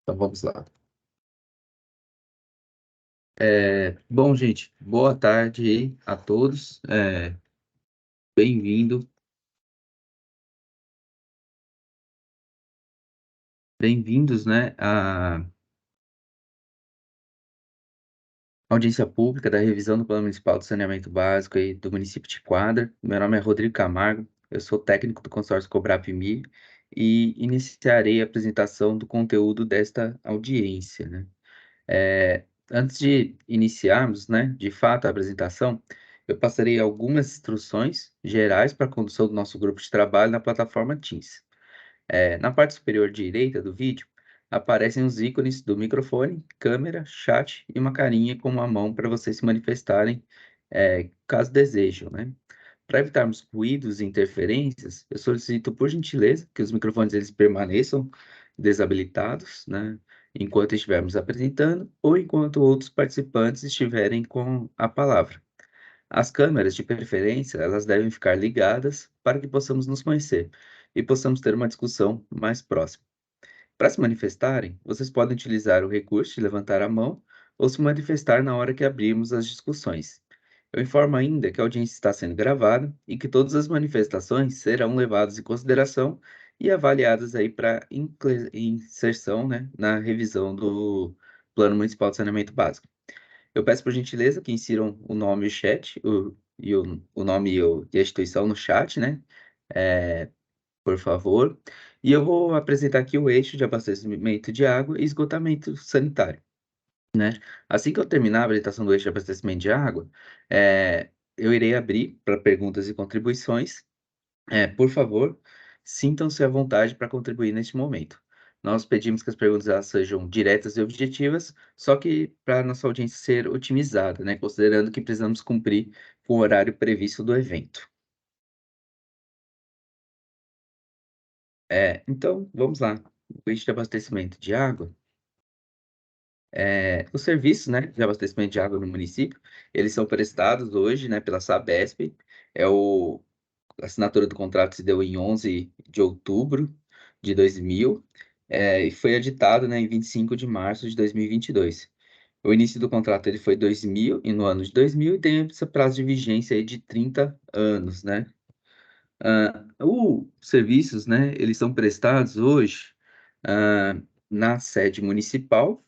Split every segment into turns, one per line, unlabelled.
Então vamos lá. Bom, gente, boa tarde aí a todos. Bem-vindo, bem-vindos, né, à audiência pública da revisão do Plano Municipal de Saneamento Básico aí do município de Quadra. Meu nome é Rodrigo Camargo, eu sou técnico do consórcio Cobrapmi e iniciarei a apresentação do conteúdo desta audiência, né? Antes de iniciarmos, né, de fato, a apresentação, eu passarei algumas instruções gerais para a condução do nosso grupo de trabalho na plataforma Teams. Na parte superior direita do vídeo, aparecem os ícones do microfone, câmera, chat e uma carinha com uma mão para vocês se manifestarem, caso desejam, né? Para evitarmos ruídos e interferências, eu solicito, por gentileza, que os microfones eles permaneçam desabilitados, né? Enquanto estivermos apresentando ou enquanto outros participantes estiverem com a palavra. As câmeras, de preferência, elas devem ficar ligadas para que possamos nos conhecer e possamos ter uma discussão mais próxima. Para se manifestarem, vocês podem utilizar o recurso de levantar a mão ou se manifestar na hora que abrirmos as discussões. Eu informo ainda que a audiência está sendo gravada e que todas as manifestações serão levadas em consideração e avaliadas aí para inserção, né, na revisão do Plano Municipal de Saneamento Básico. Eu peço por gentileza que insiram o nome e o chat, o nome e a instituição no chat, né? É, por favor. E eu vou apresentar aqui o eixo de abastecimento de água e esgotamento sanitário, né? Assim que eu terminar a habilitação do eixo de abastecimento de água, eu irei abrir para perguntas e contribuições. Por favor, sintam-se à vontade para contribuir neste momento. Nós pedimos que as perguntas elas sejam diretas e objetivas, só que para a nossa audiência ser otimizada, né? Considerando que precisamos cumprir com o horário previsto do evento. Então, vamos lá. O eixo de abastecimento de água. Os serviços, né, de abastecimento de água no município, eles são prestados hoje, né, pela Sabesp. A assinatura do contrato se deu em 11 de outubro de 2000, e foi editado, né, em 25 de março de 2022. O início do contrato ele foi 2000, e no ano de 2000 e tem esse prazo de vigência aí de 30 anos, né? Os serviços, né, eles são prestados hoje ah, na sede municipal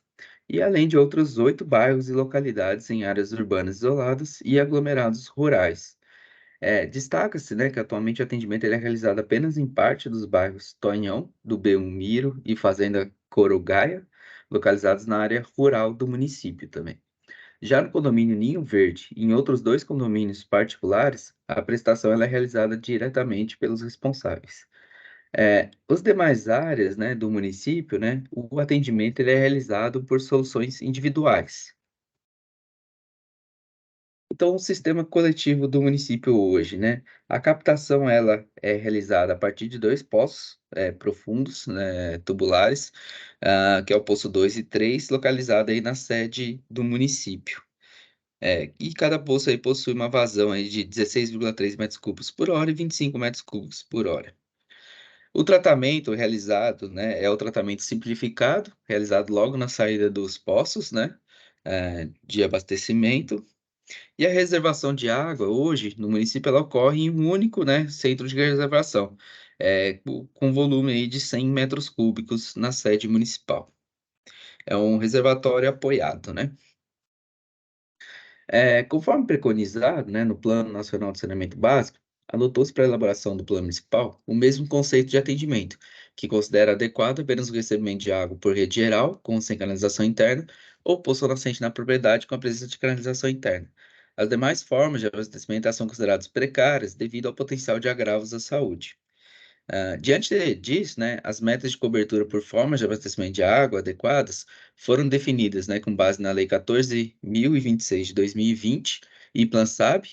e além de outros 8 bairros e localidades em áreas urbanas isoladas e aglomerados rurais. Destaca-se, né, que atualmente o atendimento ele é realizado apenas em parte dos bairros Tonhão, do Belmiro e Fazenda Corogaia, localizados na área rural do município também. Já no condomínio Ninho Verde e em outros 2 condomínios particulares, a prestação ela é realizada diretamente pelos responsáveis. Os demais áreas, né, do município, né, o atendimento ele é realizado por soluções individuais. Então, o sistema coletivo do município hoje, né? A captação ela é realizada a partir de 2 poços profundos, né, tubulares, que é o poço 2 e 3, localizado aí na sede do município. E cada poço aí possui uma vazão aí de 16,3 metros cúbicos por hora e 25 metros cúbicos por hora. O tratamento realizado, né, é o tratamento simplificado, realizado logo na saída dos poços, né, de abastecimento. E a reservação de água, hoje, no município, ela ocorre em um único, né, centro de reservação, com volume aí de 100 metros cúbicos na sede municipal. É um reservatório apoiado, né? Conforme preconizado, né, no Plano Nacional de Saneamento Básico, adotou-se para a elaboração do plano municipal o mesmo conceito de atendimento, que considera adequado apenas o recebimento de água por rede geral, com ou sem canalização interna, ou poço nascente na propriedade com a presença de canalização interna. As demais formas de abastecimento são consideradas precárias devido ao potencial de agravos à saúde. Diante disso, né, as metas de cobertura por formas de abastecimento de água adequadas foram definidas, né, com base na Lei 14.026 de 2020 e PlanSAB,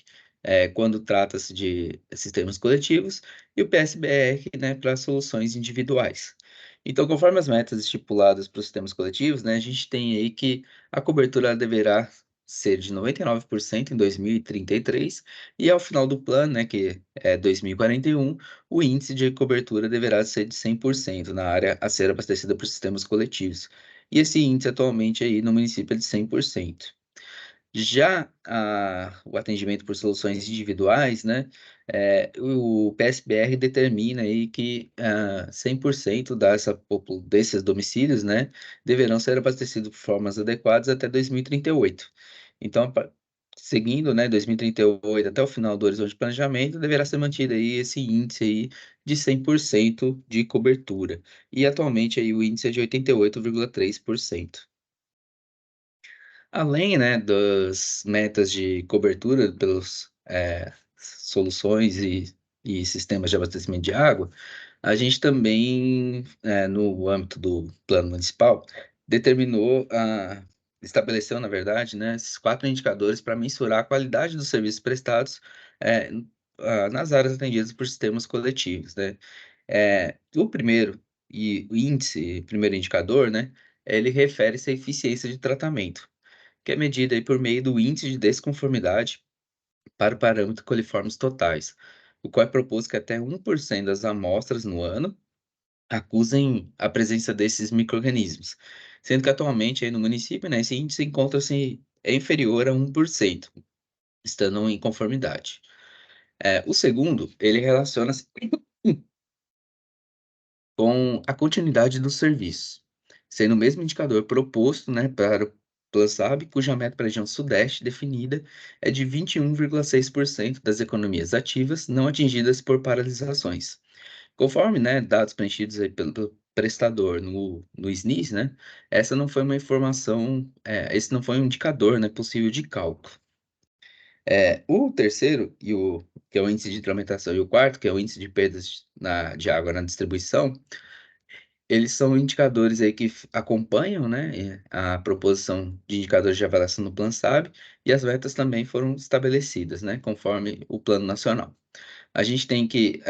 quando trata-se de sistemas coletivos, e o PSBR, né, para soluções individuais. Então, conforme as metas estipuladas para os sistemas coletivos, né, a gente tem aí que a cobertura deverá ser de 99% em 2033, e ao final do plano, né, que é 2041, o índice de cobertura deverá ser de 100% na área a ser abastecida por sistemas coletivos. e esse índice atualmente aí no município é de 100%. Já o atendimento por soluções individuais, né, o PSBR determina aí que 100% desses domicílios, né, deverão ser abastecidos por formas adequadas até 2038. Então, seguindo, né, 2038 até o final do horizonte de planejamento, deverá ser mantido aí esse índice aí de 100% de cobertura. E atualmente aí o índice é de 88,3%. Além, né, das metas de cobertura pelas soluções e sistemas de abastecimento de água, a gente também, no âmbito do plano municipal, determinou, estabeleceu, na verdade, né, esses 4 indicadores para mensurar a qualidade dos serviços prestados eh, nas áreas atendidas por sistemas coletivos, né? O primeiro e o índice, primeiro indicador, né, ele refere-se à eficiência de tratamento, que é medida aí por meio do índice de desconformidade para o parâmetro coliformes totais, o qual é proposto que até 1% das amostras no ano acusem a presença desses micro-organismos, sendo que atualmente aí no município, né, esse índice encontra-se é inferior a 1%, estando em conformidade. O segundo, ele relaciona-se com a continuidade do serviço, sendo o mesmo indicador proposto, né, para o Plansab, cuja meta para a região sudeste definida é de 21,6% das economias ativas não atingidas por paralisações. Conforme, né, dados preenchidos aí pelo prestador no SNIS, né, essa não foi uma informação, esse não foi um indicador, né, possível de cálculo. O terceiro, que é o índice de tramitação, e o quarto, que é o índice de perdas de água na distribuição, eles são indicadores aí que acompanham, né, a proposição de indicadores de avaliação do Plano SAB, e as metas também foram estabelecidas, né, conforme o Plano Nacional. A gente tem que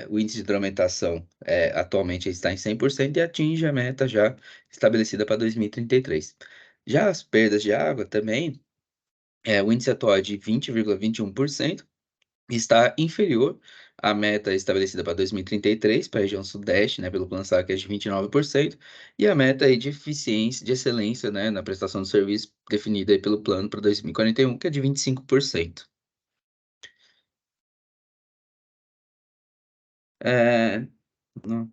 o índice de hidroaumentação atualmente está em 100% e atinge a meta já estabelecida para 2033. Já as perdas de água também, o índice atual é de 20,21%, está inferior à meta estabelecida para 2033 para a região sudeste, né, pelo Plano SAC, que é de 29%, e a meta aí de eficiência, de excelência, né, na prestação de serviço, definida aí pelo plano para 2041, que é de 25%. É, não.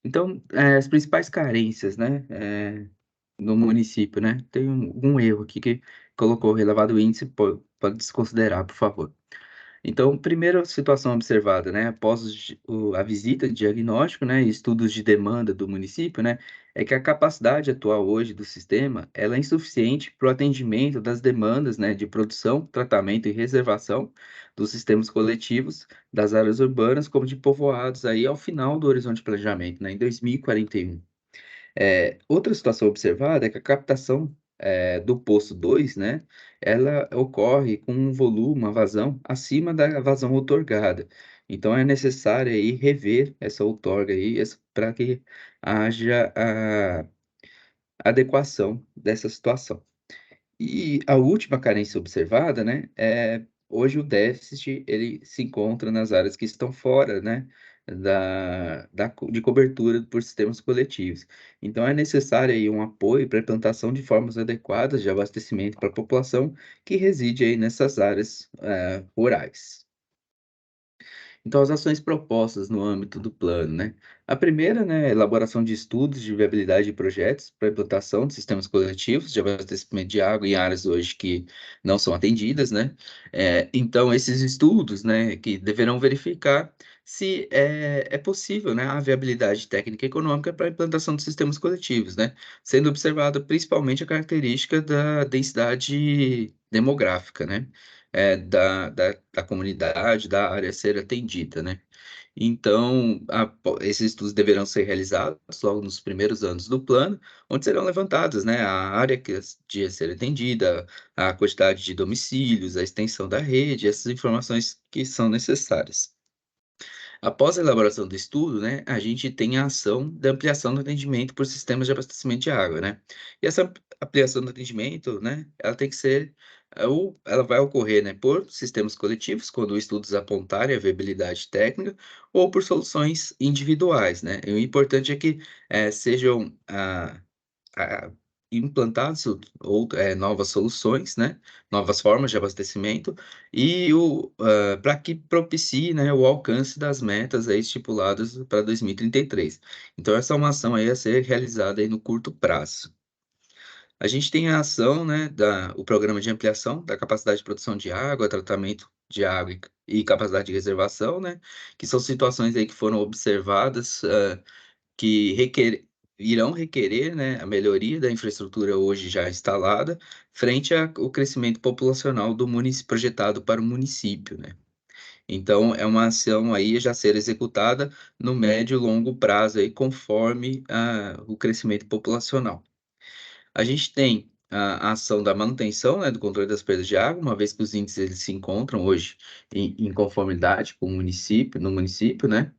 Então, as principais carências, né, no município, né, tem um erro aqui que colocou relevado índice, pode desconsiderar, por favor. Então, primeira situação observada, né, após a visita de diagnóstico, né, e estudos de demanda do município, né, é que a capacidade atual hoje do sistema, ela é insuficiente para o atendimento das demandas, né, de produção, tratamento e reservação dos sistemas coletivos das áreas urbanas, como de povoados aí ao final do horizonte de planejamento, né, em 2041. Outra situação observada é que a captação, do poço 2, né, ela ocorre com um volume, uma vazão acima da vazão outorgada. Então é necessário aí rever essa outorga aí, para que haja a adequação dessa situação. E a última carência observada, né, hoje o déficit ele se encontra nas áreas que estão fora, né, de cobertura por sistemas coletivos. Então é necessário aí um apoio para a implantação de formas adequadas de abastecimento para a população que reside aí nessas áreas, rurais. Então, as ações propostas no âmbito do plano, né? A primeira, né, é a elaboração de estudos de viabilidade de projetos para implantação de sistemas coletivos de abastecimento de água em áreas hoje que não são atendidas, né? Então, esses estudos, né, que deverão verificar se é possível, né, a viabilidade técnica e econômica para a implantação de sistemas coletivos, né? Sendo observada principalmente a característica da densidade demográfica, né? Da comunidade, da área a ser atendida, né. Então, esses estudos deverão ser realizados logo nos primeiros anos do plano, onde serão levantadas, né, a área de a ser atendida, a quantidade de domicílios, a extensão da rede, essas informações que são necessárias. Após a elaboração do estudo, né, a gente tem a ação da ampliação do atendimento por sistemas de abastecimento de água, né. E essa ampliação do atendimento, né, ela tem que ser ou ela vai ocorrer, né, por sistemas coletivos, quando estudos apontarem a viabilidade técnica, ou por soluções individuais, né. E o importante é que, sejam a implantar novas soluções, né, novas formas de abastecimento e para que propicie, né, o alcance das metas aí estipuladas para 2033. Então essa é uma ação aí a ser realizada aí no curto prazo. A gente tem a ação, né, o programa de ampliação da capacidade de produção de água, tratamento de água e capacidade de reservação, né, que são situações aí que foram observadas, que irão requerer, né, a melhoria da infraestrutura hoje já instalada, frente ao crescimento populacional do município projetado para o município, né. Então é uma ação aí já ser executada no médio e longo prazo aí, conforme o crescimento populacional. A gente tem a ação da manutenção, né, do controle das perdas de água, uma vez que os índices eles se encontram hoje em conformidade com o município no município, né.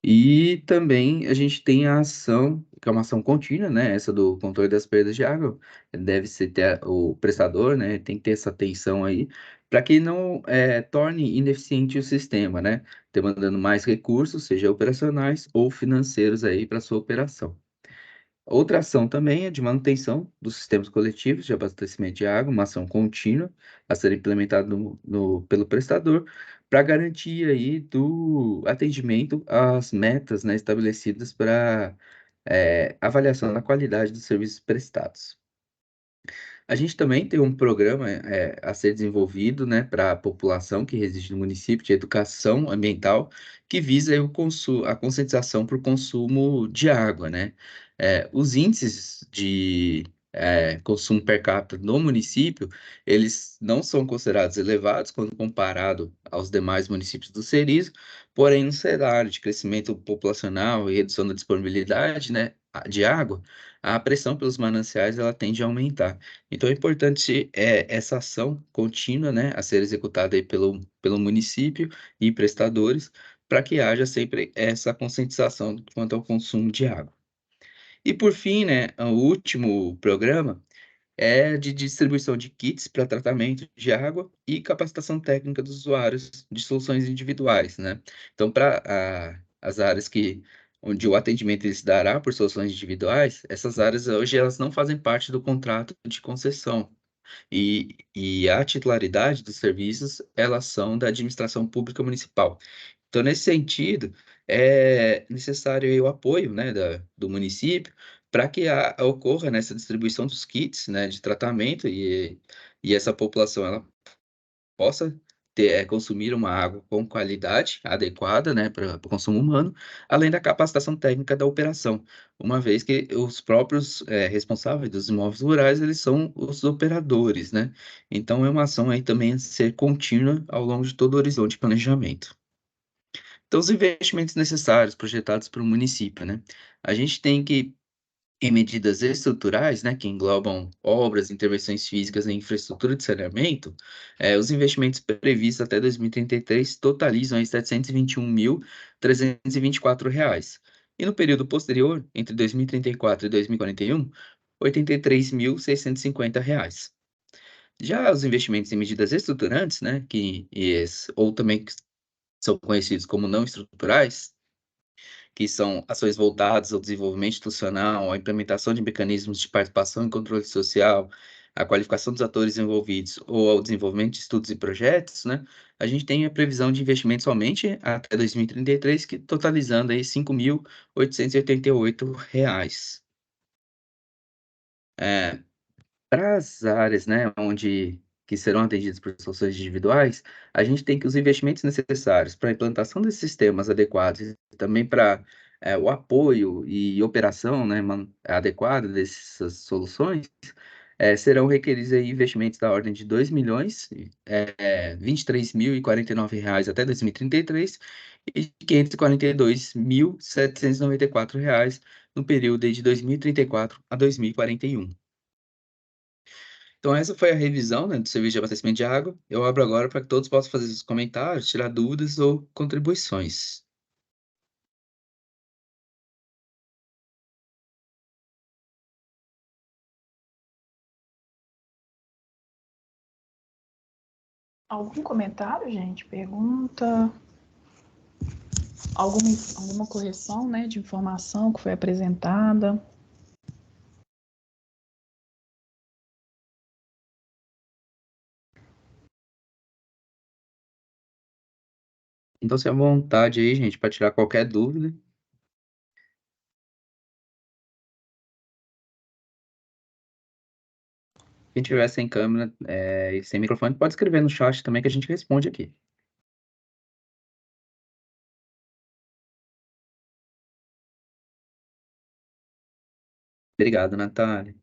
E também a gente tem a ação, que é uma ação contínua, né, essa do controle das perdas de água, deve ser ter o prestador, né, tem que ter essa atenção aí, para que não, torne ineficiente o sistema, né, demandando mais recursos, seja operacionais ou financeiros aí para sua operação. Outra ação também é de manutenção dos sistemas coletivos de abastecimento de água, uma ação contínua a ser implementada pelo prestador, para garantir aí do atendimento às metas, né, estabelecidas para avaliação da qualidade dos serviços prestados. A gente também tem um programa, a ser desenvolvido, né, para a população que reside no município, de educação ambiental, que visa aí a conscientização para o consumo de água, né. Os índices de, consumo per capita no município, eles não são considerados elevados quando comparado aos demais municípios do Ceris, porém no cenário de crescimento populacional e redução da disponibilidade, né, de água, a pressão pelos mananciais ela tende a aumentar. Então é importante, essa ação contínua, né, a ser executada aí pelo município e prestadores, para que haja sempre essa conscientização quanto ao consumo de água. E por fim, né, o último programa é de distribuição de kits para tratamento de água e capacitação técnica dos usuários de soluções individuais, né. Então para as áreas onde o atendimento ele se dará por soluções individuais, essas áreas hoje elas não fazem parte do contrato de concessão. E a titularidade dos serviços, elas são da administração pública municipal. Então, nesse sentido, é necessário aí o apoio, né, do município, para que ocorra nessa distribuição dos kits, né, de tratamento e essa população ela possa consumir uma água com qualidade adequada, né, para o consumo humano, além da capacitação técnica da operação, uma vez que os próprios, responsáveis dos imóveis rurais, eles são os operadores, né. Então é uma ação aí também a ser contínua ao longo de todo o horizonte de planejamento. Então os investimentos necessários projetados para o município, né, a gente tem que em medidas estruturais, né, que englobam obras, intervenções físicas em infraestrutura de saneamento, os investimentos previstos até 2033 totalizam aí R$ 721.324. E no período posterior, entre 2034 e 2041, R$ 83.650. Já os investimentos em medidas estruturantes, né, ou também que são conhecidos como não estruturais, que são ações voltadas ao desenvolvimento institucional, à implementação de mecanismos de participação e controle social, à qualificação dos atores envolvidos ou ao desenvolvimento de estudos e projetos, né, a gente tem a previsão de investimento somente até 2033, que totalizando aí R$ 5.888. Eh, para as áreas, né, que serão atendidas por soluções individuais, a gente tem que os investimentos necessários para a implantação desses sistemas adequados e também para, o apoio e operação, né, adequada dessas soluções, serão requeridos aí investimentos da ordem de R$ 2.023.049 até 2033 e R$ 542.794 no período aí de 2034 a 2041. Então essa foi a revisão, né, do serviço de abastecimento de água. Eu abro agora para que todos possam fazer seus comentários, tirar dúvidas ou contribuições.
Algum comentário, gente? Pergunta? alguma correção, né, de informação que foi apresentada.
Então, se à vontade aí, gente, para tirar qualquer dúvida. Quem tiver sem câmera, e sem microfone, pode escrever no chat também que a gente responde aqui. Obrigado, Natália.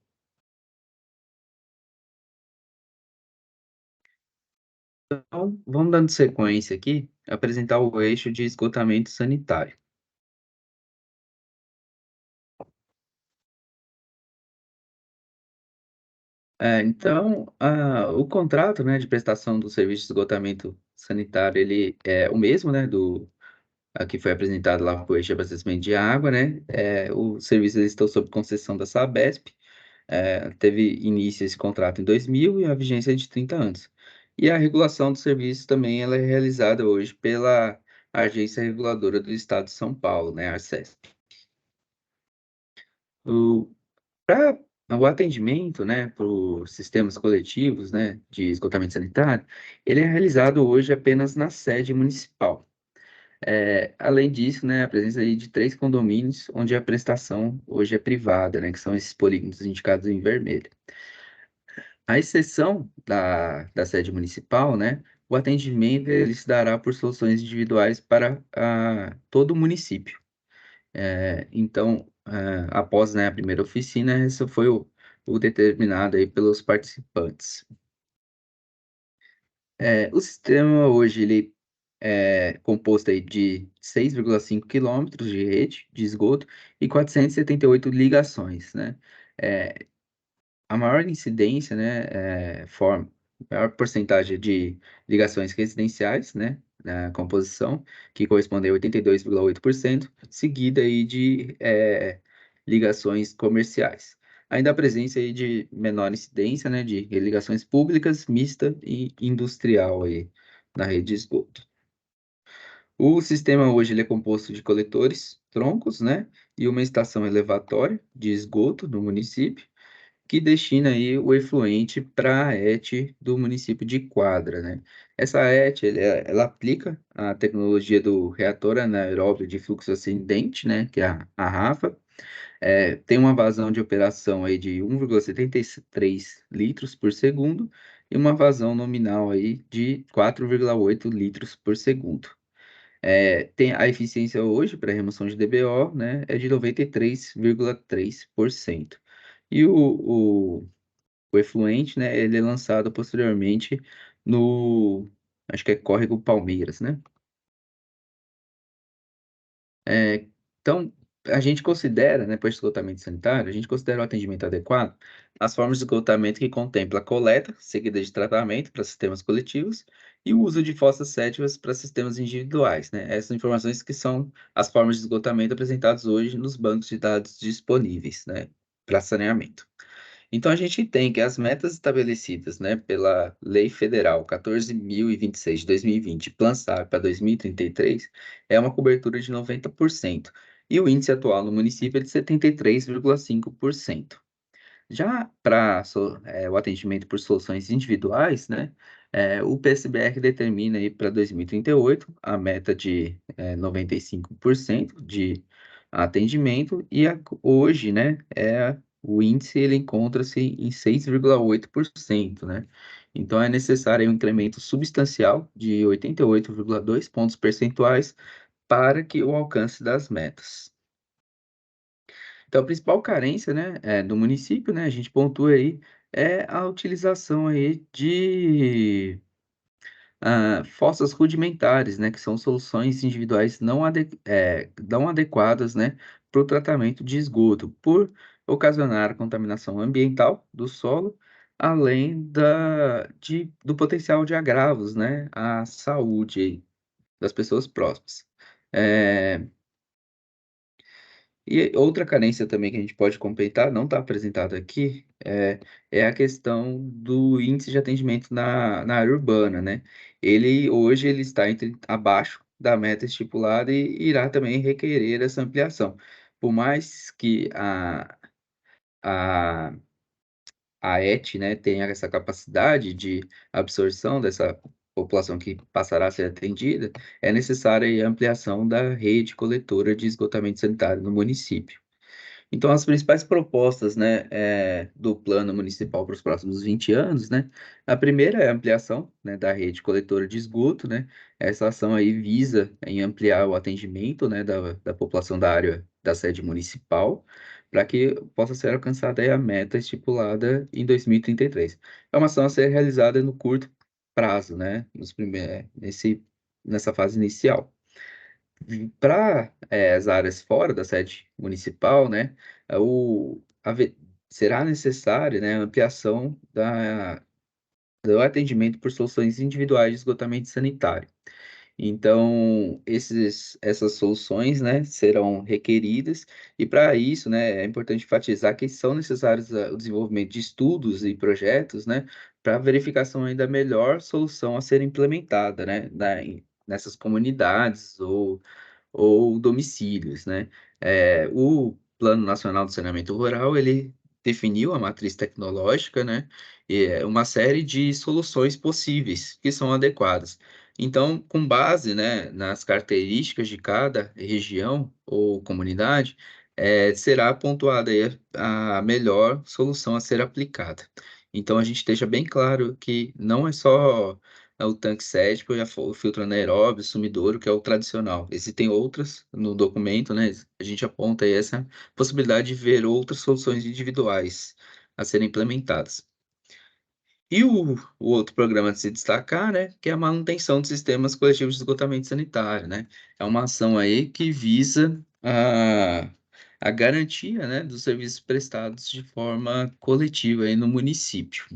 Então, vamos dando sequência aqui, apresentar o eixo de esgotamento sanitário. Então, o contrato, né, de prestação do serviço de esgotamento sanitário, ele é o mesmo, né, que foi apresentado lá para o eixo de abastecimento de água, né? Os serviços eles estão sob concessão da Sabesp. Teve início esse contrato em 2000 e a vigência é de 30 anos. E a regulação do serviço também ela é realizada hoje pela Agência Reguladora do Estado de São Paulo, né, a ARCESP. Para o atendimento, né, para os sistemas coletivos, né, de esgotamento sanitário, ele é realizado hoje apenas na sede municipal. Além disso, né, a presença aí de 3 condomínios, onde a prestação hoje é privada, né, que são esses polígonos indicados em vermelho. A exceção da sede municipal, né, o atendimento ele se dará por soluções individuais para todo o município. Então, após, né, a primeira oficina, esse foi o determinado aí pelos participantes. O sistema hoje ele é composto aí de 6,5 quilômetros de rede de esgoto e 478 ligações, né? É, a maior incidência, né, maior porcentagem de ligações residenciais, né, na composição, que corresponde a 82,8%, seguida aí de ligações comerciais. Ainda a presença aí de menor incidência, né, de ligações públicas, mista e industrial aí na rede de esgoto. O sistema hoje ele é composto de coletores, troncos, né, e uma estação elevatória de esgoto do município, que destina aí o efluente para a ET do município de Quadra, né? Essa ET, ela aplica a tecnologia do reator anaeróbio de fluxo ascendente, né, que é a RAFA, tem uma vazão de operação aí de 1,73 litros por segundo e uma vazão nominal aí de 4,8 litros por segundo. Tem a eficiência hoje para remoção de DBO, né, é de 93,3%. E o efluente, né, ele é lançado posteriormente acho que é Córrego Palmeiras, né? Então, a gente considera, né, depois de esgotamento sanitário, a gente considera o atendimento adequado as formas de esgotamento que contempla a coleta, seguida de tratamento para sistemas coletivos e o uso de fossas sépticas para sistemas individuais, né? Essas informações que são as formas de esgotamento apresentadas hoje nos bancos de dados disponíveis, né, para saneamento. Então, a gente tem que as metas estabelecidas, né, pela Lei Federal 14.026 de 2020, Plan SAP para 2033, é uma cobertura de 90%, e o índice atual no município é de 73,5%. Já para o atendimento por soluções individuais, né, o PSBR determina aí para 2038 a meta de 95% de atendimento e hoje, né, o índice ele encontra-se em 6,8%, né? Então é necessário um incremento substancial de 88,2 pontos percentuais para que o alcance das metas. Então, a principal carência, né, do município, né, a gente pontua aí, é a utilização aí de fossas rudimentares, né, que são soluções individuais não adequadas, né, para o tratamento de esgoto, por ocasionar contaminação ambiental do solo, além do potencial de agravos, né, à saúde aí das pessoas próximas. É, E outra carência também que a gente pode completar, não está apresentado aqui, é a questão do índice de atendimento na área urbana, né? Hoje ele está abaixo da meta estipulada e irá também requerer essa ampliação. Por mais que a a ET, né, tenha essa capacidade de absorção dessa população que passará a ser atendida, é necessária aí a ampliação da rede coletora de esgotamento sanitário no município. Então, as principais propostas, né, do plano municipal para os próximos 20 anos, né, a primeira é a ampliação, né, da rede coletora de esgoto, né, essa ação aí visa em ampliar o atendimento, né, da população da área da sede municipal, para que possa ser alcançada aí a meta estipulada em 2033. É uma ação a ser realizada no curto prazo, né, nessa fase inicial. Para as áreas fora da sede municipal, né, é será necessária, né, a ampliação do atendimento por soluções individuais de esgotamento sanitário. Então, essas soluções, né, serão requeridas, e para isso, né, é importante enfatizar que são necessários o desenvolvimento de estudos e projetos, né, para verificação ainda melhor solução a ser implementada, né, nessas comunidades ou domicílios, né? O Plano Nacional do Saneamento Rural, ele definiu a matriz tecnológica, né? E uma série de soluções possíveis que são adequadas. Então, com base, né, nas características de cada região ou comunidade, será pontuada aí a melhor solução a ser aplicada. Então, a gente deixa bem claro que não é só o tanque séptico e o filtro anaeróbio, sumidouro, que é o tradicional. Existem outras no documento, né? A gente aponta aí essa possibilidade de ver outras soluções individuais a serem implementadas. E o outro programa de se destacar, né, que é a manutenção dos sistemas coletivos de esgotamento sanitário, né? É uma ação aí que visa a garantia, né, dos serviços prestados de forma coletiva aí no município.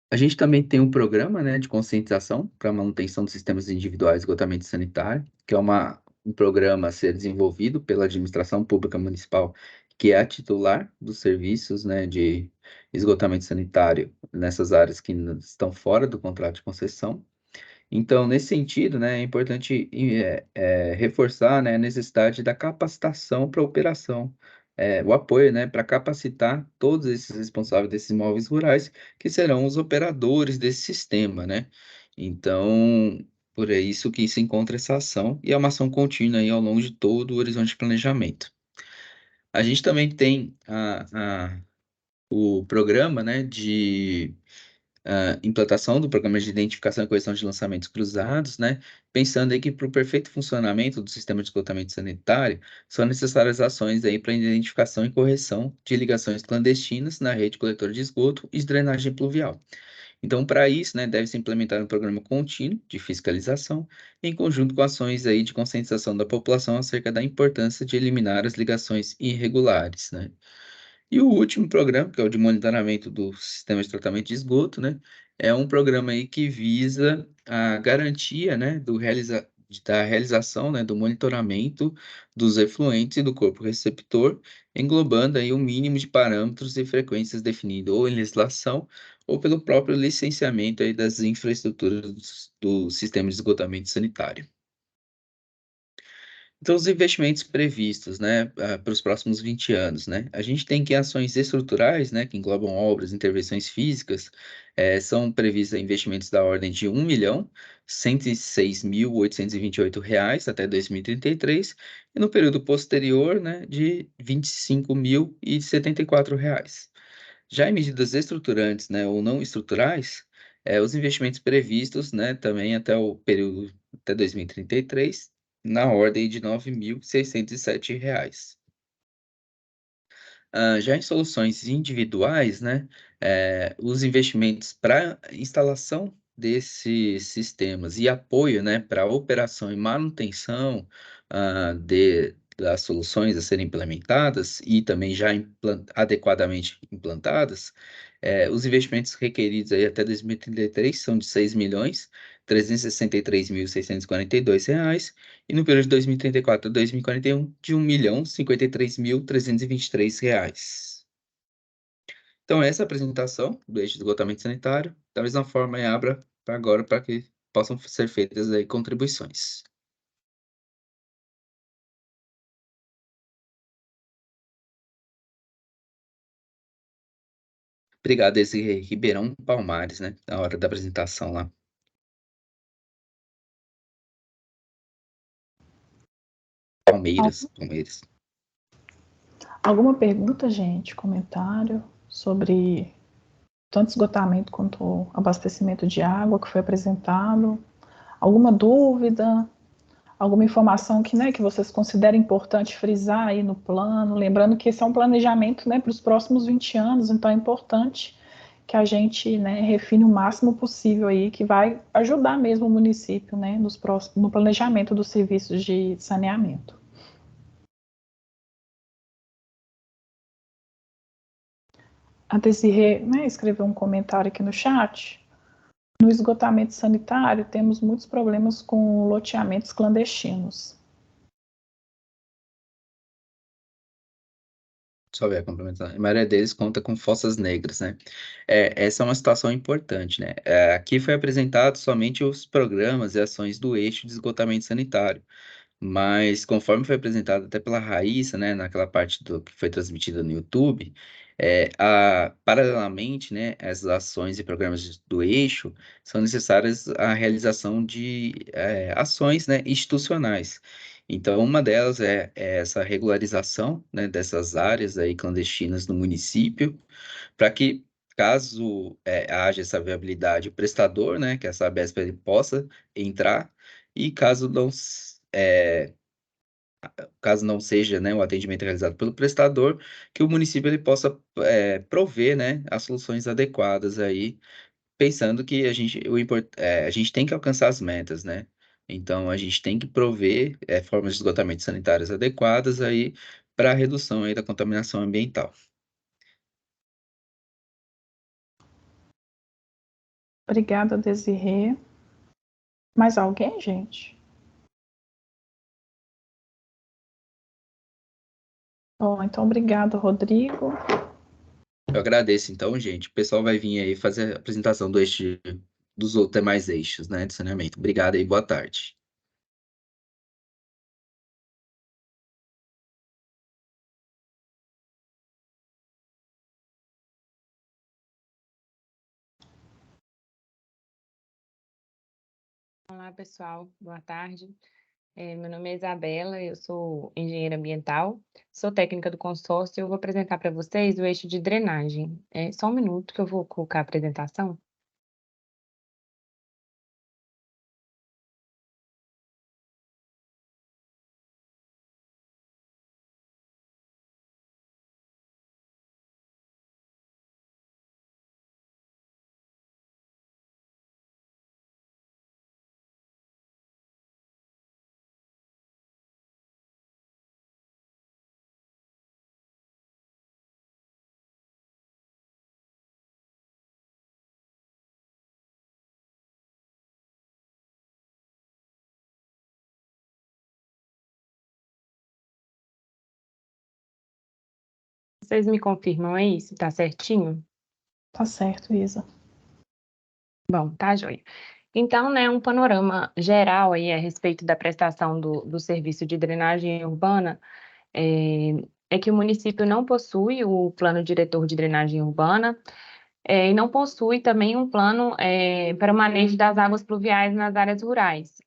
A gente também tem um programa, né, de conscientização para manutenção dos sistemas individuais de esgotamento sanitário, que é um programa a ser desenvolvido pela administração pública municipal, que é a titular dos serviços, né, de esgotamento sanitário nessas áreas que estão fora do contrato de concessão. Então, nesse sentido, né, é importante reforçar, né, a necessidade da capacitação para a operação, o apoio, né, para capacitar todos esses responsáveis desses imóveis rurais, que serão os operadores desse sistema, né? Então, por isso que se encontra essa ação, e é uma ação contínua aí ao longo de todo o horizonte de planejamento. A gente também tem o programa, né, de implantação do programa de identificação e correção de lançamentos cruzados, né? Pensando aí que para o perfeito funcionamento do sistema de esgotamento sanitário, são necessárias ações aí para identificação e correção de ligações clandestinas na rede coletora de esgoto e de drenagem pluvial. Então, para isso, né, deve-se implementar um programa contínuo de fiscalização, em conjunto com ações aí de conscientização da população acerca da importância de eliminar as ligações irregulares, né? E o último programa, que é o de monitoramento do sistema de tratamento de esgoto, né? É um programa aí que visa a garantia, né, da realização, né, do monitoramento dos efluentes e do corpo receptor, englobando aí o mínimo de parâmetros e frequências definido ou em legislação ou pelo próprio licenciamento aí das infraestruturas do sistema de esgotamento sanitário. Então, os investimentos previstos, né, para os próximos 20 anos, né, a gente tem que ações estruturais, né, que englobam obras, intervenções físicas, são previstos investimentos da ordem de R$ 1.106.828 até 2033, e no período posterior, né, de R$ 25.074. Já em medidas estruturantes, né, ou não estruturais, os investimentos previstos, né, também até o período até 2033, na ordem de R$ 9.607. Já em soluções individuais, né, os investimentos para instalação desses sistemas e apoio, né, para operação e manutenção, das soluções a serem implementadas e também já adequadamente implantadas, os investimentos requeridos aí até 2033 são de R$ 6.363.642, e no período de 2034 a 2041, de R$ 1.053.323. Então, essa é a apresentação do eixo de esgotamento sanitário. Da mesma forma, abra pra agora para que possam ser feitas aí contribuições. Obrigado, esse Ribeirão Palmares, né, na hora da apresentação lá.
Al-
Palmeiras.
Alguma pergunta, gente? Comentário sobre tanto esgotamento quanto abastecimento de água que foi apresentado? Alguma dúvida? Alguma informação que, né, que vocês considerem importante frisar aí no plano? Lembrando que esse é um planejamento, né, para os próximos 20 anos, então é importante que a gente, né, refine o máximo possível aí, que vai ajudar mesmo o município, né, no planejamento dos serviços de saneamento. A Desirê, né, escreveu um comentário aqui no chat. No esgotamento sanitário, temos muitos problemas com loteamentos clandestinos.
Só ver, complementando. A maioria deles conta com fossas negras, né? Essa é uma situação importante, né? Aqui foi apresentado somente os programas e ações do eixo de esgotamento sanitário. Mas conforme foi apresentado até pela Raíssa, né, naquela parte do que foi transmitida no YouTube, paralelamente, né, as ações e programas do eixo são necessárias à realização de ações, né, institucionais. Então, uma delas é essa regularização, né, dessas áreas aí clandestinas no município, para que caso haja essa viabilidade, o prestador, né, que é a Sabesp, ele possa entrar e caso não seja, né, o atendimento realizado pelo prestador, que o município ele possa prover, né, as soluções adequadas aí, pensando que a gente tem que alcançar as metas, né? Então a gente tem que prover formas de esgotamento sanitárias adequadas aí para a redução aí da contaminação ambiental.
Obrigada, Desirê. Mais alguém, gente? Bom, então obrigado, Rodrigo.
Eu agradeço, então, gente. O pessoal vai vir aí fazer a apresentação dos outros demais eixos, né, de saneamento. Obrigado aí, boa tarde.
Olá, pessoal. Boa tarde. Meu nome é Isabela, eu sou engenheira ambiental, sou técnica do consórcio e eu vou apresentar para vocês o eixo de drenagem. Só um minuto que eu vou colocar a apresentação. Vocês me confirmam aí se está certinho?
Tá certo, Isa.
Bom, tá, joia. Então, né, um panorama geral aí a respeito da prestação do serviço de drenagem urbana é, é que o município não possui o plano diretor de drenagem urbana, e não possui também um plano para o manejo das águas pluviais nas áreas rurais.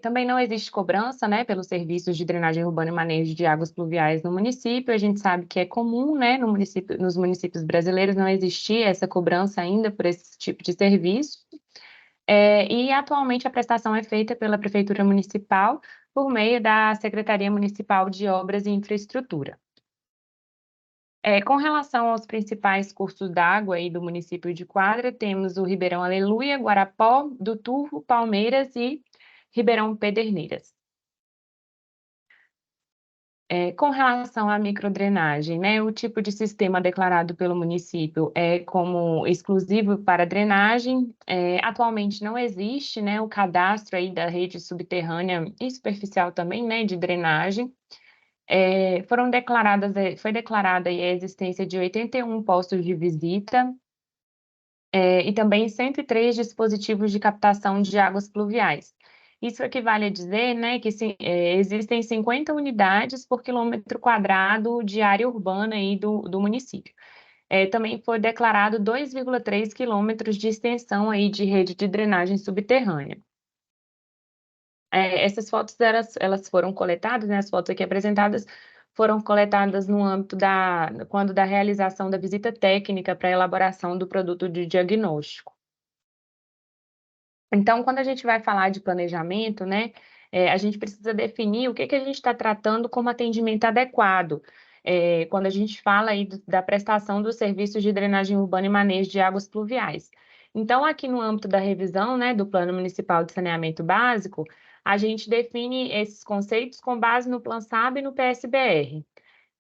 Também não existe cobrança, né, pelos serviços de drenagem urbana e manejo de águas pluviais no município. A gente sabe que é comum, né, nos municípios brasileiros não existir essa cobrança ainda por esse tipo de serviço. E atualmente a prestação é feita pela Prefeitura Municipal por meio da Secretaria Municipal de Obras e Infraestrutura. Com relação aos principais cursos d'água aí do município de Quadra, temos o Ribeirão Aleluia, Guarapó, do Turvo, Palmeiras e Ribeirão Pederneiras. Com relação à microdrenagem, né, o tipo de sistema declarado pelo município é como exclusivo para drenagem. Atualmente não existe, né, o cadastro aí da rede subterrânea e superficial também, né, de drenagem. Foi declarada aí a existência de 81 postos de visita, e também 103 dispositivos de captação de águas pluviais. Isso equivale a dizer, né, que existem 50 unidades por quilômetro quadrado de área urbana aí do município. Também foi declarado 2,3 quilômetros de extensão aí de rede de drenagem subterrânea. Essas fotos elas foram coletadas, né, as fotos aqui apresentadas foram coletadas no âmbito da realização da visita técnica para a elaboração do produto de diagnóstico. Então, quando a gente vai falar de planejamento, né, a gente precisa definir o que a gente está tratando como atendimento adequado. Quando a gente fala aí da prestação dos serviços de drenagem urbana e manejo de águas pluviais. Então, aqui no âmbito da revisão, né, do Plano Municipal de Saneamento Básico, a gente define esses conceitos com base no PlanSAB e no PSBR.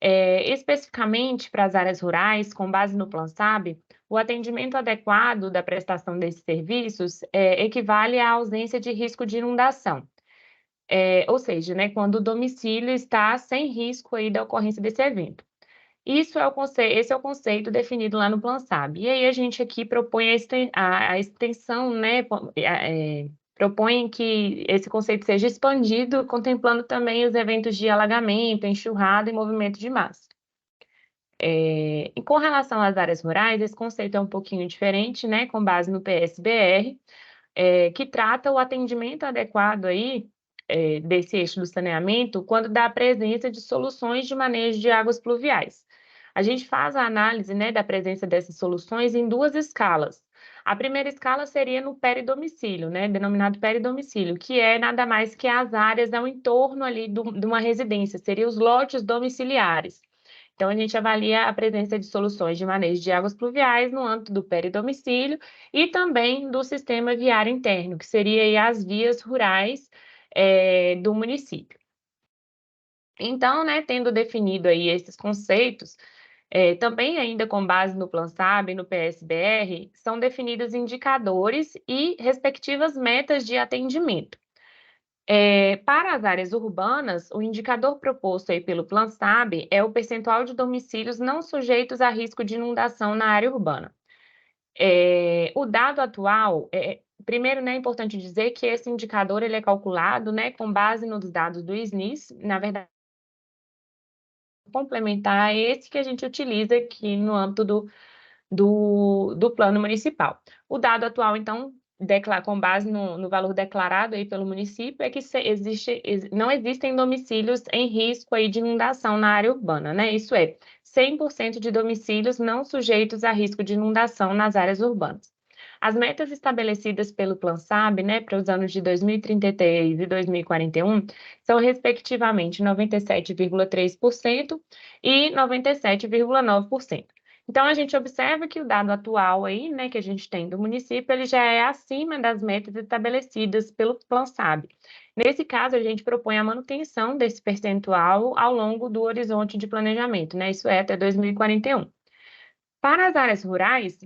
Especificamente para as áreas rurais, com base no PlanSAB, o atendimento adequado da prestação desses serviços equivale à ausência de risco de inundação. Ou seja, né, quando o domicílio está sem risco aí da ocorrência desse evento. Esse é o conceito definido lá no PlanSAB. E aí a gente aqui propõe a extensão, né, propõe que esse conceito seja expandido, contemplando também os eventos de alagamento, enxurrada e movimento de massa. E com relação às áreas rurais, esse conceito é um pouquinho diferente, né, com base no PSBR, que trata o atendimento adequado aí, desse eixo do saneamento, quando dá a presença de soluções de manejo de águas pluviais. A gente faz a análise, né, da presença dessas soluções em duas escalas. A primeira escala seria no peridomicílio, né, denominado peridomicílio, que é nada mais que as áreas ao entorno ali de uma residência, seriam os lotes domiciliares. Então, a gente avalia a presença de soluções de manejo de águas pluviais no âmbito do peridomicílio e também do sistema viário interno, que seria aí as vias rurais do município. Então, né, tendo definido aí esses conceitos, também ainda com base no PlanSAB e no PSBR, são definidos indicadores e respectivas metas de atendimento. Para as áreas urbanas, o indicador proposto aí pelo PlanSAB é o percentual de domicílios não sujeitos a risco de inundação na área urbana. O dado atual, primeiro, né, é importante dizer que esse indicador ele é calculado, né, com base nos dados do SNIS, na verdade, complementar a esse que a gente utiliza aqui no âmbito do plano municipal. O dado atual, então, com base no valor declarado aí pelo município, é que não existem domicílios em risco aí de inundação na área urbana, né? Isso é, 100% de domicílios não sujeitos a risco de inundação nas áreas urbanas. As metas estabelecidas pelo PlanSAB, né, para os anos de 2033 e 2041, são respectivamente 97,3% e 97,9%. Então, a gente observa que o dado atual aí, né, que a gente tem do município, ele já é acima das metas estabelecidas pelo PlanSAB. Nesse caso, a gente propõe a manutenção desse percentual ao longo do horizonte de planejamento, né, isso é até 2041. Para as áreas rurais,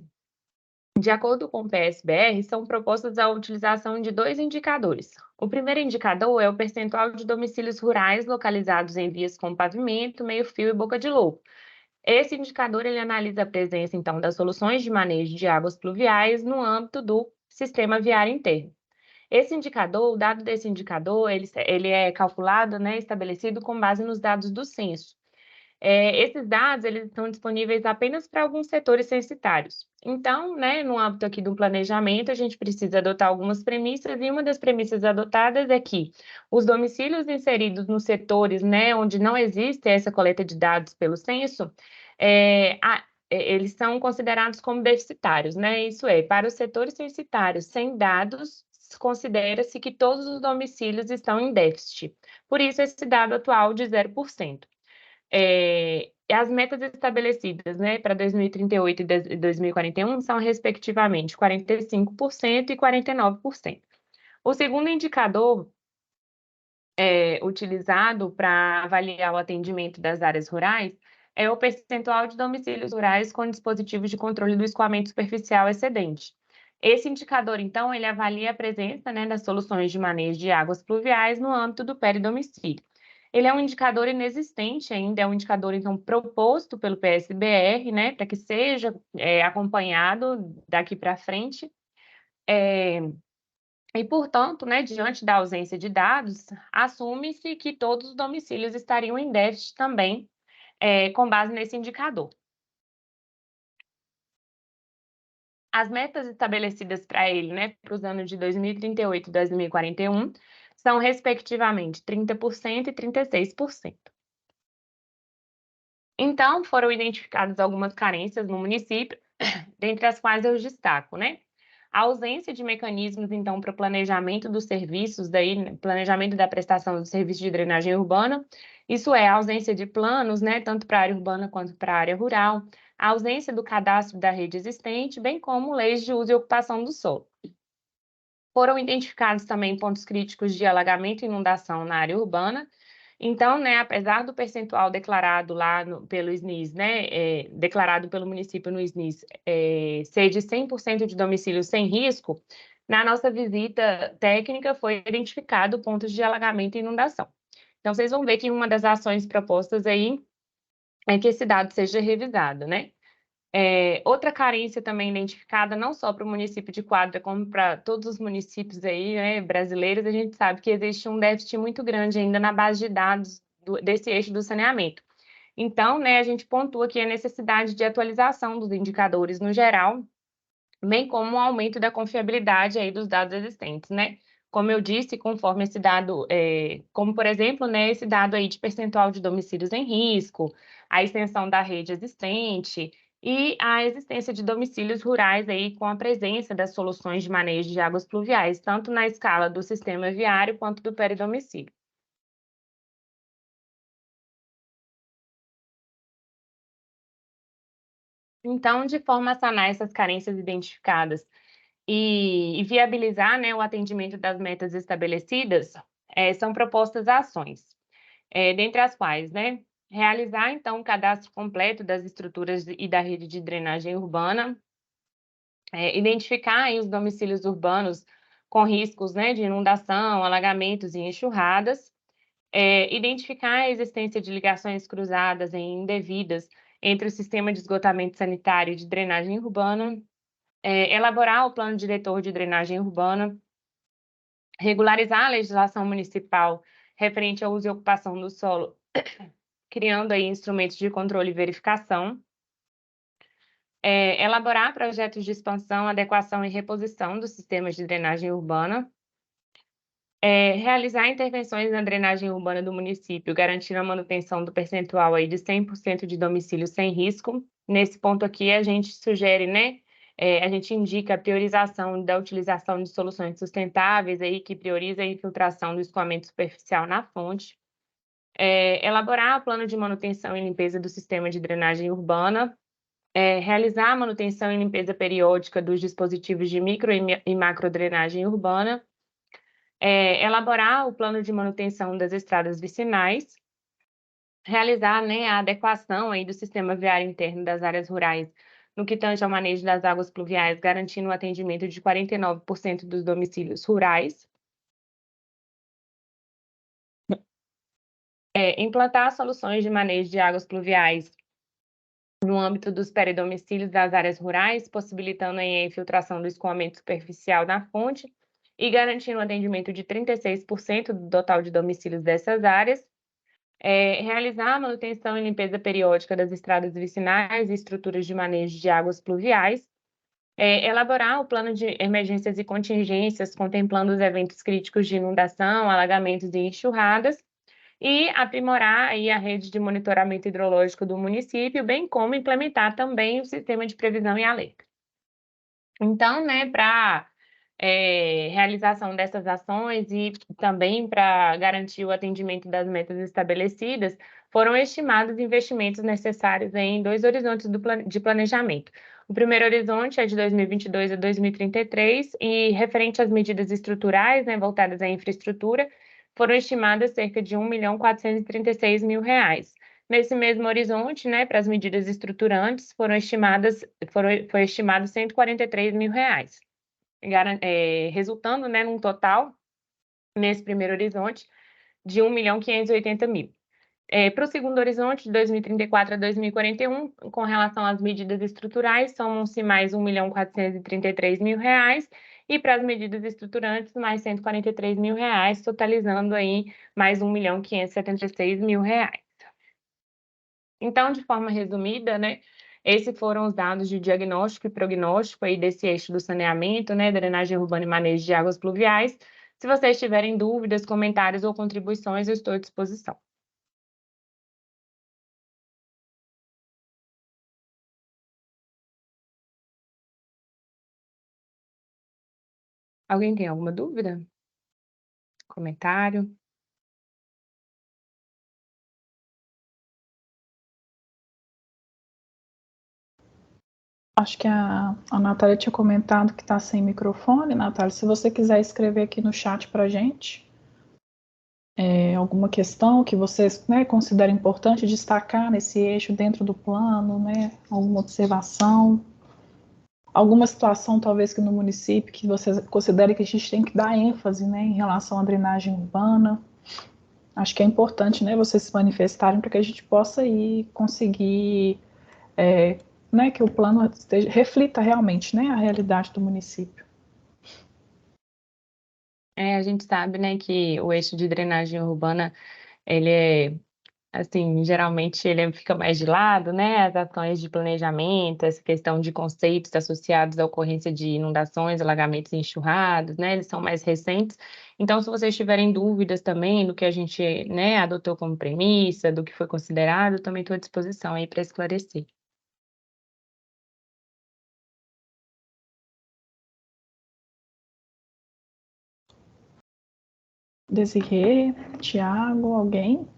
de acordo com o PSBR, são propostas a utilização de dois indicadores. O primeiro indicador é o percentual de domicílios rurais localizados em vias com pavimento, meio-fio e boca de lobo. Esse indicador ele analisa a presença, então, das soluções de manejo de águas pluviais no âmbito do sistema viário interno. Esse indicador, o dado desse indicador, ele é calculado, né, estabelecido com base nos dados do censo. Esses dados eles estão disponíveis apenas para alguns setores censitários. Então, né, no âmbito aqui do planejamento, a gente precisa adotar algumas premissas, e uma das premissas adotadas é que os domicílios inseridos nos setores, né, onde não existe essa coleta de dados pelo censo, eles são considerados como deficitários, né? Isso é, para os setores censitários sem dados, considera-se que todos os domicílios estão em déficit. Por isso, esse dado atual de 0%. As metas estabelecidas, né, para 2038 e 2041 são, respectivamente, 45% e 49%. O segundo indicador utilizado para avaliar o atendimento das áreas rurais é o percentual de domicílios rurais com dispositivos de controle do escoamento superficial excedente. Esse indicador, então, ele avalia a presença, né, das soluções de manejo de águas pluviais no âmbito do peridomicílio. ele é um indicador inexistente ainda, é um indicador, então, proposto pelo PSBR, né, para que seja acompanhado daqui para frente. E, portanto, né, diante da ausência de dados, assume-se que todos os domicílios estariam em déficit também, com base nesse indicador. As metas estabelecidas para ele, né, para os anos de 2038 e 2041, são, respectivamente, 30% e 36%. Então, foram identificadas algumas carências no município, dentre as quais eu destaco, né? A ausência de mecanismos, então, para o planejamento dos serviços, planejamento da prestação do serviço de drenagem urbana, isso é, a ausência de planos, né, tanto para a área urbana quanto para a área rural, a ausência do cadastro da rede existente, bem como leis de uso e ocupação do solo. Foram identificados também pontos críticos de alagamento e inundação na área urbana. Então, né, apesar do percentual declarado lá pelo SNIS, né, declarado pelo município no SNIS, ser de 100% de domicílios sem risco, na nossa visita técnica foi identificado pontos de alagamento e inundação. Então, vocês vão ver que uma das ações propostas aí é que esse dado seja revisado, né? Outra carência também identificada, não só para o município de Quadra, como para todos os municípios aí, né, brasileiros, a gente sabe que existe um déficit muito grande ainda na base de dados desse eixo do saneamento. Então, né, a gente pontua aqui a necessidade de atualização dos indicadores no geral, bem como o aumento da confiabilidade aí dos dados existentes, né? Como eu disse, conforme esse dado, como por exemplo, né, esse dado aí de percentual de domicílios em risco, a extensão da rede existente e a existência de domicílios rurais aí com a presença das soluções de manejo de águas pluviais, tanto na escala do sistema viário quanto do peridomicílio. Então, de forma a sanar essas carências identificadas e viabilizar, né, o atendimento das metas estabelecidas, são propostas ações, dentre as quais, né, realizar, então, um cadastro completo das estruturas e da rede de drenagem urbana, identificar aí os domicílios urbanos com riscos, né, de inundação, alagamentos e enxurradas, identificar a existência de ligações cruzadas e indevidas entre o sistema de esgotamento sanitário e de drenagem urbana, elaborar o plano diretor de drenagem urbana, regularizar a legislação municipal referente ao uso e ocupação do solo, criando aí instrumentos de controle e verificação, elaborar projetos de expansão, adequação e reposição dos sistemas de drenagem urbana, realizar intervenções na drenagem urbana do município, garantindo a manutenção do percentual aí de 100% de domicílios sem risco. Nesse ponto aqui, a gente sugere, né, a gente indica a priorização da utilização de soluções sustentáveis aí, que prioriza a infiltração do escoamento superficial na fonte. Elaborar o plano de manutenção e limpeza do sistema de drenagem urbana, realizar a manutenção e limpeza periódica dos dispositivos de micro e macro drenagem urbana, elaborar o plano de manutenção das estradas vicinais, realizar, né, a adequação aí do sistema viário interno das áreas rurais no que tange ao manejo das águas pluviais, garantindo o atendimento de 49% dos domicílios rurais. Implantar soluções de manejo de águas pluviais no âmbito dos peridomicílios das áreas rurais, possibilitando aí a infiltração do escoamento superficial na fonte e garantindo o atendimento de 36% do total de domicílios dessas áreas. Realizar a manutenção e limpeza periódica das estradas vicinais e estruturas de manejo de águas pluviais, elaborar o plano de emergências e contingências, contemplando os eventos críticos de inundação, alagamentos e enxurradas, e aprimorar aí a rede de monitoramento hidrológico do município, bem como implementar também o sistema de previsão e alerta. Então, né, para realização dessas ações e também para garantir o atendimento das metas estabelecidas, foram estimados investimentos necessários em 2 horizontes de planejamento. O primeiro horizonte é de 2022 a 2033 e referente às medidas estruturais, né, voltadas à infraestrutura, foram estimadas cerca de R$ 1.436.000. Nesse mesmo horizonte, né, para as medidas estruturantes, foi estimado R$ 143.000. Resultando, né, num total, nesse primeiro horizonte, de 1.580.000. Para o segundo horizonte, de 2034 a 2041, com relação às medidas estruturais, somam-se mais R$ 1.433.000, e para as medidas estruturantes, mais R$ 143.000, totalizando aí mais R$ 1.576.000. Então, de forma resumida, né, esses foram os dados de diagnóstico e prognóstico aí desse eixo do saneamento, né, drenagem urbana e manejo de águas pluviais. Se vocês tiverem dúvidas, comentários ou contribuições, eu estou à disposição. Alguém tem alguma dúvida? Comentário?
Acho que a Natália tinha comentado que está sem microfone. Natália, se você quiser escrever aqui no chat para a gente alguma questão que vocês, né, consideram importante destacar nesse eixo dentro do plano, né, alguma observação, alguma situação talvez que no município que vocês considerem que a gente tem que dar ênfase, né, em relação à drenagem urbana. Acho que é importante, né, vocês se manifestarem para que a gente possa aí conseguir, né, que o plano reflita realmente, né, a realidade do município.
A gente sabe, né, que o eixo de drenagem urbana, ele é, assim, geralmente ele fica mais de lado, né, as ações de planejamento, essa questão de conceitos associados à ocorrência de inundações, alagamentos e enxurradas, né, eles são mais recentes. Então, se vocês tiverem dúvidas também do que a gente, né, adotou como premissa, do que foi considerado, também estou à disposição aí para esclarecer.
Desirê, Tiago, alguém?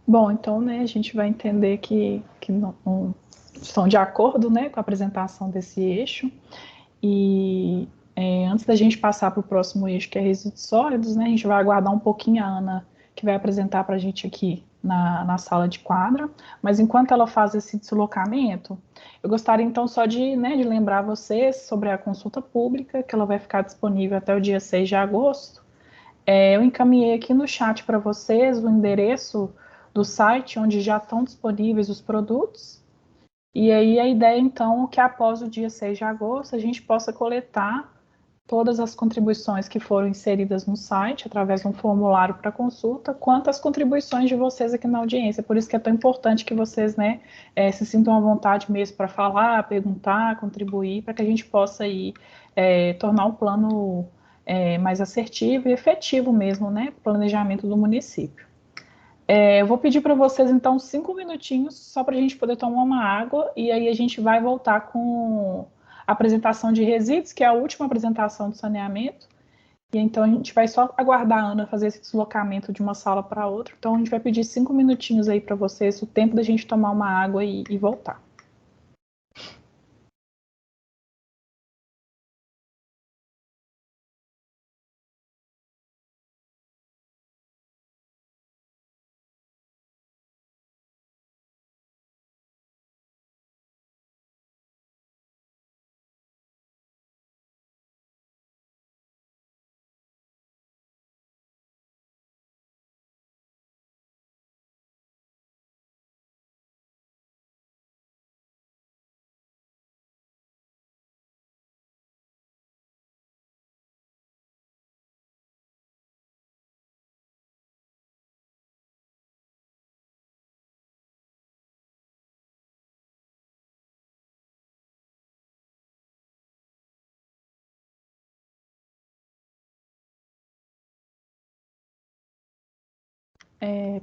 Bom, então, né, a gente vai entender que não estão de acordo, né, com a apresentação desse eixo. E antes da gente passar para o próximo eixo, que é resíduos sólidos, né, a gente vai aguardar um pouquinho a Ana, que vai apresentar para a gente aqui na sala de quadra. Mas enquanto ela faz esse deslocamento, eu gostaria então só de lembrar vocês sobre a consulta pública, que ela vai ficar disponível até o dia 6 de agosto. Eu encaminhei aqui no chat para vocês o endereço do site onde já estão disponíveis os produtos. E aí a ideia, então, é que após o dia 6 de agosto a gente possa coletar todas as contribuições que foram inseridas no site, através de um formulário para consulta, quanto as contribuições de vocês aqui na audiência. Por isso que é tão importante que vocês, né, se sintam à vontade mesmo para falar, perguntar, contribuir, para que a gente possa aí, tornar o plano mais assertivo e efetivo mesmo, né, planejamento do município. Eu vou pedir para vocês, então, 5 minutinhos, só para a gente poder tomar uma água, e aí a gente vai voltar com a apresentação de resíduos, que é a última apresentação do saneamento, e então a gente vai só aguardar a Ana fazer esse deslocamento de uma sala para outra, então a gente vai pedir 5 minutinhos aí para vocês, o tempo da gente tomar uma água e voltar.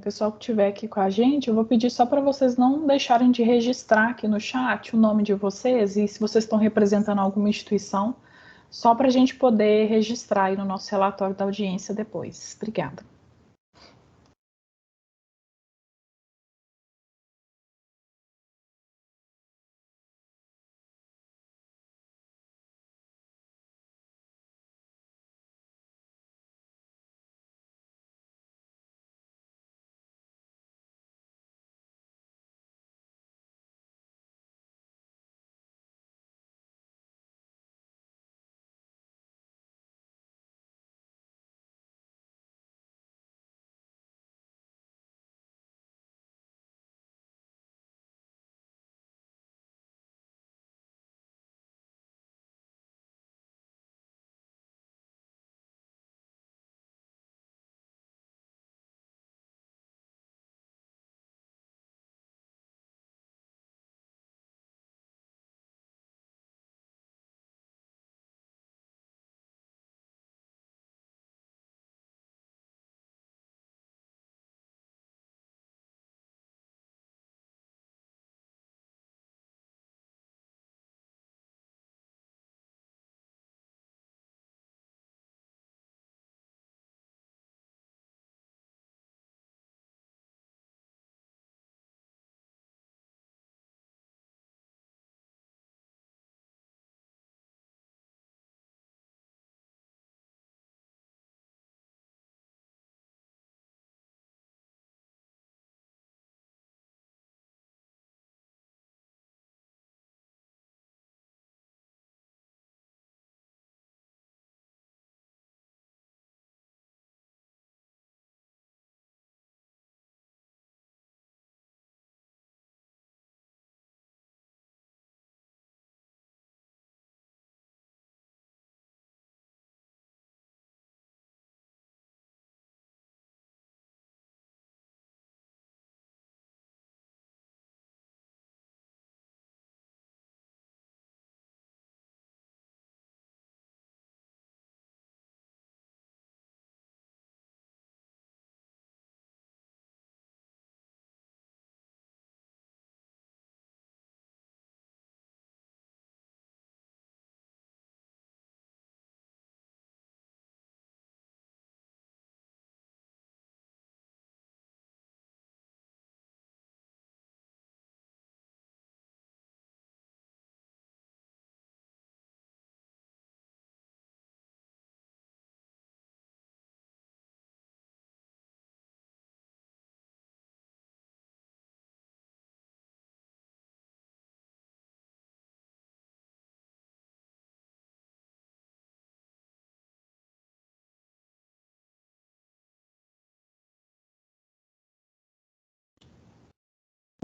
Pessoal que estiver aqui com a gente, eu vou pedir só para vocês não deixarem de registrar aqui no chat o nome de vocês e se vocês estão representando alguma instituição, só para a gente poder registrar aí no nosso relatório da audiência depois. Obrigada.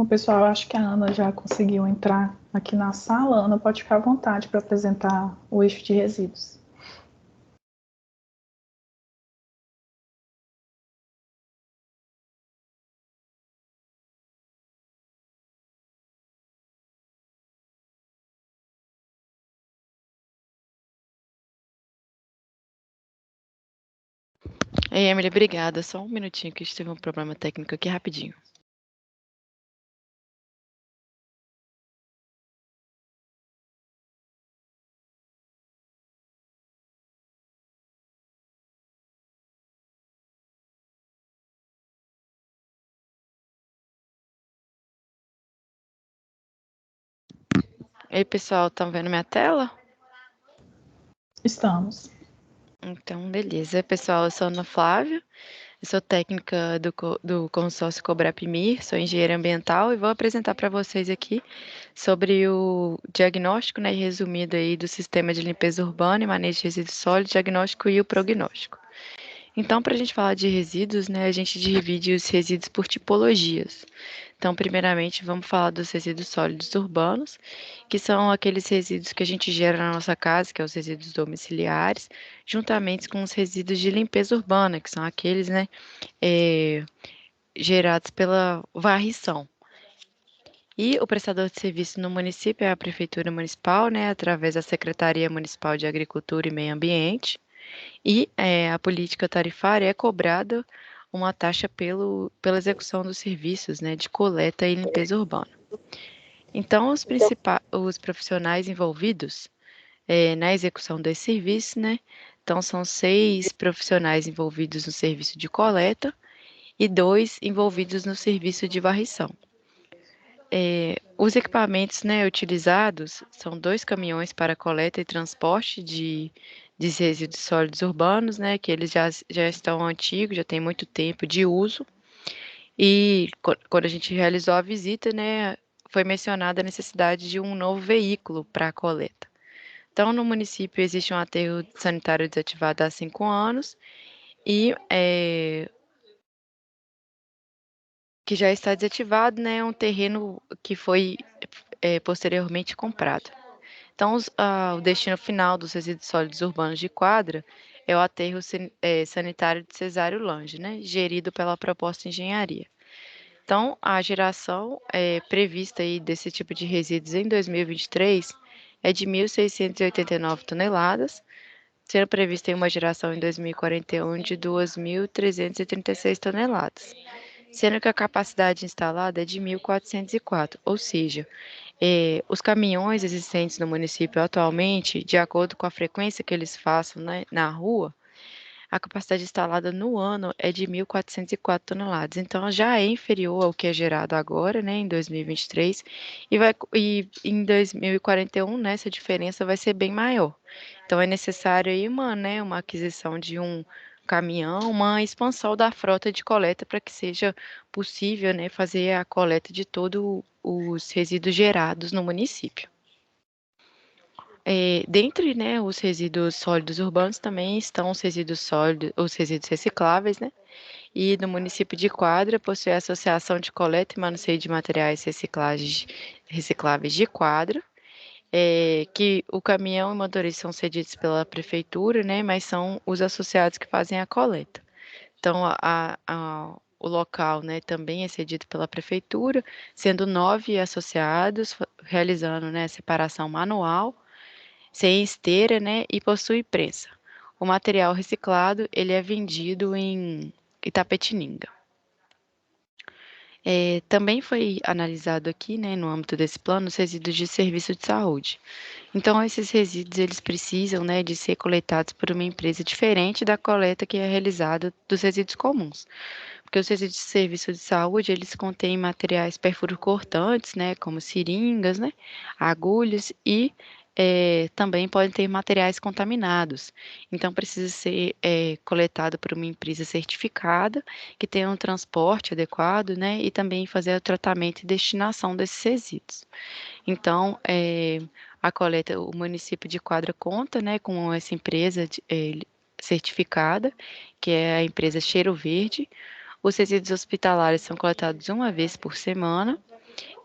Bom, pessoal, eu acho que a Ana já conseguiu entrar aqui na sala. Ana, pode ficar à vontade para apresentar o eixo de resíduos.
Ei, Emily, obrigada. Só um minutinho que tive um problema técnico aqui rapidinho. Ei, pessoal, estão vendo minha tela?
Estamos.
Então, beleza. Pessoal, eu sou Ana Flávia, eu sou técnica do consórcio Cobrapmir, sou engenheira ambiental e vou apresentar para vocês aqui sobre o diagnóstico, né, resumido aí do sistema de limpeza urbana e manejo de resíduos sólidos, diagnóstico e o prognóstico. Então, para a gente falar de resíduos, né, a gente divide os resíduos por tipologias. Então, primeiramente, vamos falar dos resíduos sólidos urbanos, que são aqueles resíduos que a gente gera na nossa casa, que são os resíduos domiciliares, juntamente com os resíduos de limpeza urbana, que são aqueles, né, gerados pela varrição. E o prestador de serviço no município é a Prefeitura Municipal, né, através da Secretaria Municipal de Agricultura e Meio Ambiente. E a política tarifária é cobrada uma taxa pela execução dos serviços, né, de coleta e limpeza urbana. Então, os profissionais envolvidos na execução desse serviço, né, então são 6 profissionais envolvidos no serviço de coleta e 2 envolvidos no serviço de varrição. Os equipamentos, né, utilizados são 2 caminhões para coleta e transporte de resíduos sólidos urbanos, né, que eles já estão antigos, já tem muito tempo de uso. E quando a gente realizou a visita, né, foi mencionada a necessidade de um novo veículo para a coleta. Então, no município existe um aterro sanitário desativado há 5 anos e que já está desativado, né, um terreno que foi posteriormente comprado. Então, o destino final dos resíduos sólidos urbanos de Quadra é o aterro sanitário de Cesário Lange, né, gerido pela Proposta Engenharia. Então, a geração prevista aí desse tipo de resíduos em 2023 é de 1.689 toneladas, sendo prevista uma geração em 2041 de 2.336 toneladas, sendo que a capacidade instalada é de 1.404, ou seja, os caminhões existentes no município atualmente, de acordo com a frequência que eles façam, né, na rua, a capacidade instalada no ano é de 1.404 toneladas. Então, já é inferior ao que é gerado agora, né, em 2023, e em 2041, né, essa diferença vai ser bem maior. Então, é necessário aí uma aquisição de um caminhão, uma expansão da frota de coleta para que seja possível, né, fazer a coleta de todos os resíduos gerados no município. Dentre, né, os resíduos sólidos urbanos também estão os resíduos sólidos, os resíduos recicláveis, né? E no município de Quadra possui a Associação de Coleta e Manuseio de Materiais Recicláveis de Quadra, que o caminhão e o motorista são cedidos pela prefeitura, né? Mas são os associados que fazem a coleta. Então, o local, né, também é cedido pela prefeitura, sendo 9 associados realizando, né, separação manual sem esteira, né, e possui prensa. O material reciclado, ele é vendido em Itapetininga. Também foi analisado aqui, né, no âmbito desse plano, os resíduos de serviço de saúde. Então, esses resíduos, eles precisam, né, de ser coletados por uma empresa diferente da coleta que é realizada dos resíduos comuns. Porque os resíduos de serviço de saúde, eles contêm materiais perfurocortantes, né, como seringas, né, agulhas e também podem ter materiais contaminados. Então, precisa ser coletado por uma empresa certificada, que tenha um transporte adequado, né, e também fazer o tratamento e destinação desses resíduos. Então, a coleta, o município de Quadra conta, né, com essa empresa certificada, que é a empresa Cheiro Verde. Os resíduos hospitalares são coletados uma vez por semana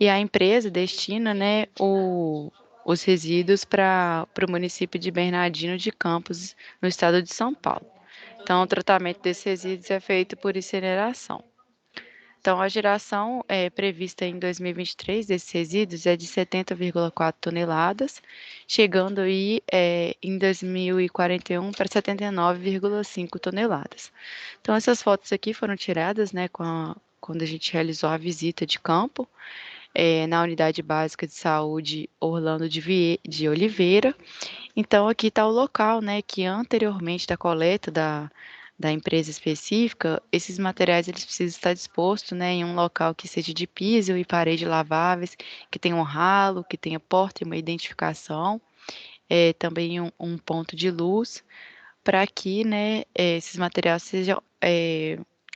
e a empresa destina, né, os resíduos para o município de Bernardino de Campos, no estado de São Paulo. Então, o tratamento desses resíduos é feito por incineração. Então, a geração prevista em 2023 desses resíduos é de 70,4 toneladas, chegando aí em 2041 para 79,5 toneladas. Então, essas fotos aqui foram tiradas, né, quando a gente realizou a visita de campo, na Unidade Básica de Saúde Orlando de Oliveira. Então, aqui está o local, né, que anteriormente da coleta da empresa específica, esses materiais eles precisam estar dispostos, né, em um local que seja de piso e parede laváveis, que tenha um ralo, que tenha porta e uma identificação, também um ponto de luz, para que, né, esses materiais sejam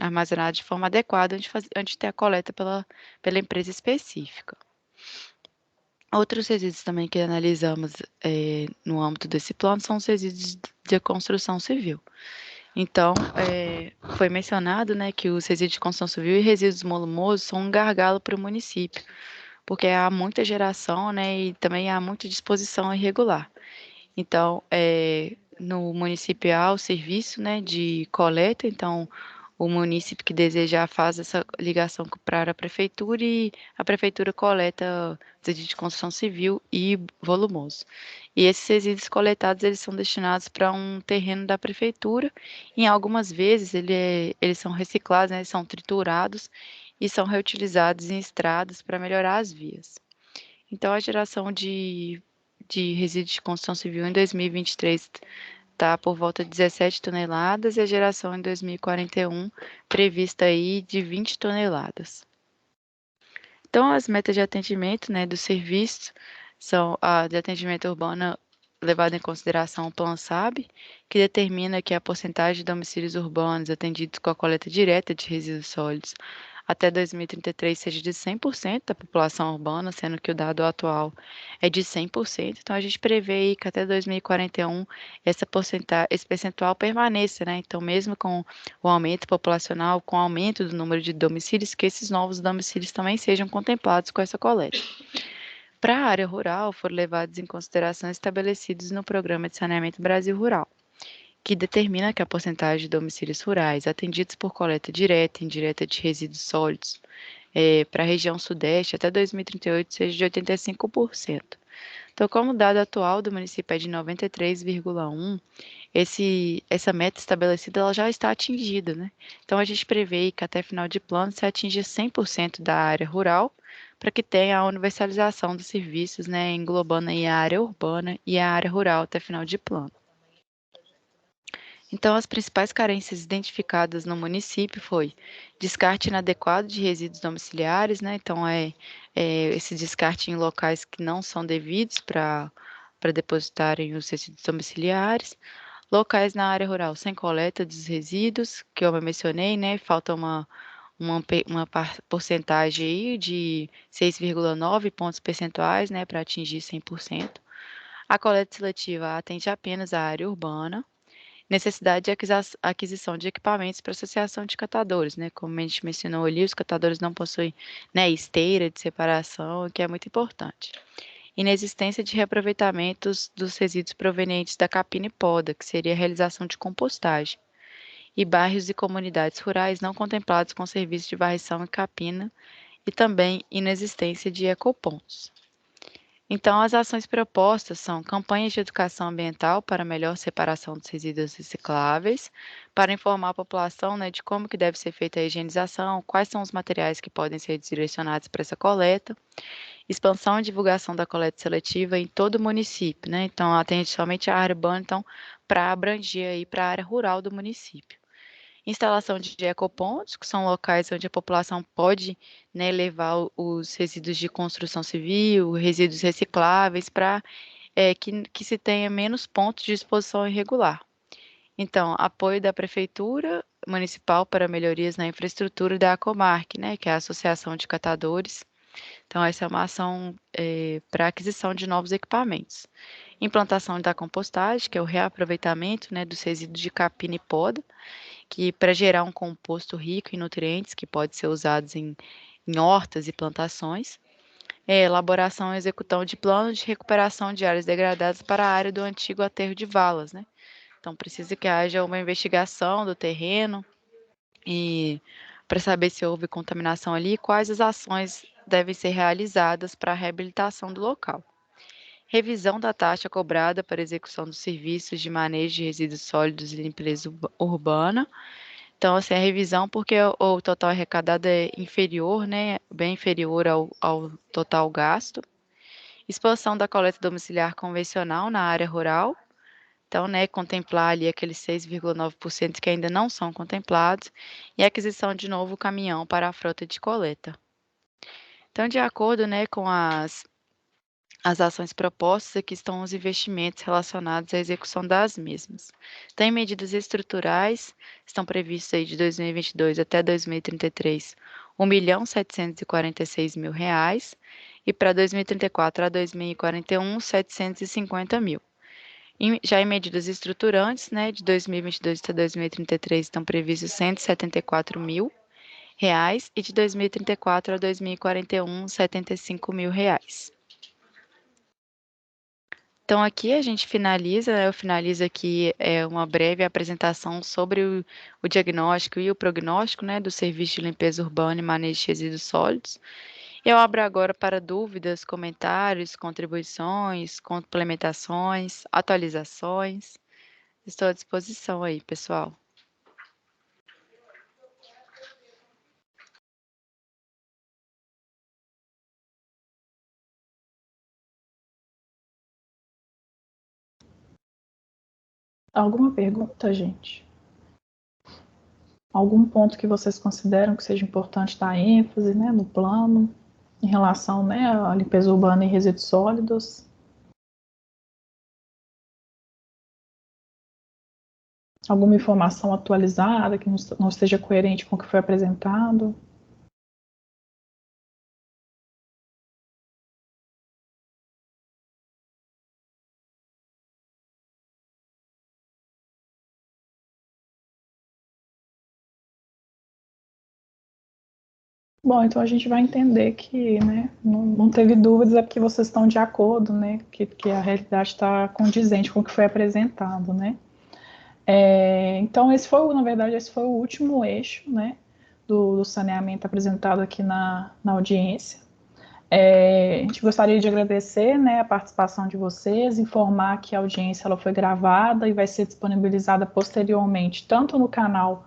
armazenados de forma adequada antes de ter a coleta pela empresa específica. Outros resíduos também que analisamos no âmbito desse plano são os resíduos de construção civil. Então, foi mencionado, né, que os resíduos de construção civil e resíduos volumosos são um gargalo para o município, porque há muita geração, né, e também há muita disposição irregular. Então, no município há o serviço, né, de coleta, então o município que desejar faz essa ligação para a prefeitura e a prefeitura coleta resíduos de construção civil e volumoso. E esses resíduos coletados, eles são destinados para um terreno da prefeitura, e algumas vezes eles são reciclados, né, são triturados e são reutilizados em estradas para melhorar as vias. Então, a geração de resíduos de construção civil em 2023 está por volta de 17 toneladas e a geração em 2041 prevista aí de 20 toneladas. Então, as metas de atendimento, né, do serviço são a de atendimento urbano levado em consideração o Plano SAB, que determina que a porcentagem de domicílios urbanos atendidos com a coleta direta de resíduos sólidos até 2033 seja de 100% da população urbana, sendo que o dado atual é de 100%. Então, a gente prevê aí que até 2041 esse percentual permaneça, né? Então, mesmo com o aumento populacional, com o aumento do número de domicílios, que esses novos domicílios também sejam contemplados com essa coleta. Para a área rural, foram levados em consideração estabelecidos no Programa de Saneamento Brasil Rural, que determina que a porcentagem de domicílios rurais atendidos por coleta direta e indireta de resíduos sólidos para a região sudeste até 2038 seja de 85%. Então, como o dado atual do município é de 93,1%, essa meta estabelecida ela já está atingida, né? Então, a gente prevê que até final de plano se atinja 100% da área rural, para que tenha a universalização dos serviços, né, englobando aí a área urbana e a área rural até final de plano. Então, as principais carências identificadas no município foi descarte inadequado de resíduos domiciliares, né? Então, esse descarte em locais que não são devidos para depositarem os resíduos domiciliares, locais na área rural sem coleta dos resíduos, que eu mencionei, né? Falta uma porcentagem aí de 6,9 pontos percentuais, né, para atingir 100%. A coleta seletiva atende apenas à área urbana. Necessidade de aquisição de equipamentos para associação de catadores, né? Como a gente mencionou ali, os catadores não possuem, né, esteira de separação, o que é muito importante. Inexistência de reaproveitamentos dos resíduos provenientes da capina e poda, que seria a realização de compostagem. E bairros e comunidades rurais não contemplados com serviço de varrição e capina, e também inexistência de ecopontos. Então, as ações propostas são campanhas de educação ambiental para melhor separação dos resíduos recicláveis, para informar a população, né, de como que deve ser feita a higienização, quais são os materiais que podem ser direcionados para essa coleta, expansão e divulgação da coleta seletiva em todo o município, né? Então, atende somente a área urbana, então, para abranger aí para a área rural do município. Instalação de ecopontos, que são locais onde a população pode, né, levar os resíduos de construção civil, resíduos recicláveis, para que se tenha menos pontos de exposição irregular. Então, apoio da Prefeitura Municipal para melhorias na infraestrutura da Acomarc, né, que é a Associação de Catadores. Então, essa é uma ação para aquisição de novos equipamentos. Implantação da compostagem, que é o reaproveitamento, né, dos resíduos de capina e poda, que para gerar um composto rico em nutrientes que pode ser usado em em hortas e plantações. Elaboração e execução de planos de recuperação de áreas degradadas para a área do antigo aterro de valas, né? Então, precisa que haja uma investigação do terreno e para saber se houve contaminação ali e quais as ações devem ser realizadas para a reabilitação do local. Revisão da taxa cobrada para execução dos serviços de manejo de resíduos sólidos e limpeza urbana. Então, assim, a revisão, porque o total arrecadado é inferior, né, bem inferior ao total gasto. Expansão da coleta domiciliar convencional na área rural. Então, né, contemplar ali aqueles 6,9% que ainda não são contemplados. E aquisição de novo caminhão para a frota de coleta. Então, de acordo, né, com as ações propostas, aqui estão os investimentos relacionados à execução das mesmas. Tem medidas estruturais, estão previstas aí de 2022 até 2033, R$ 1.746.000, e para 2034 a 2041, R$ 750.000. Já em medidas estruturantes, né, de 2022 até 2033, estão previstos R$ 174.000, e de 2034 a 2041, R$ 75.000. Então, aqui a gente finaliza, né, eu finalizo aqui uma breve apresentação sobre o diagnóstico e o prognóstico, né, do Serviço de Limpeza Urbana e Manejo de Resíduos Sólidos. Eu abro agora para dúvidas, comentários, contribuições, complementações, atualizações. Estou à disposição aí, pessoal.
Alguma pergunta, gente? Algum ponto que vocês consideram que seja importante dar ênfase, né, no plano, em relação, né, à limpeza urbana e resíduos sólidos? Alguma informação atualizada que não esteja coerente com o que foi apresentado? Bom, então a gente vai entender que, né, não teve dúvidas, é porque vocês estão de acordo, né, que a realidade está condizente com o que foi apresentado, né. Então, na verdade, esse foi o último eixo, né, do saneamento apresentado aqui na audiência. A gente gostaria de agradecer, né, a participação de vocês, informar que a audiência ela foi gravada e vai ser disponibilizada posteriormente, tanto no canal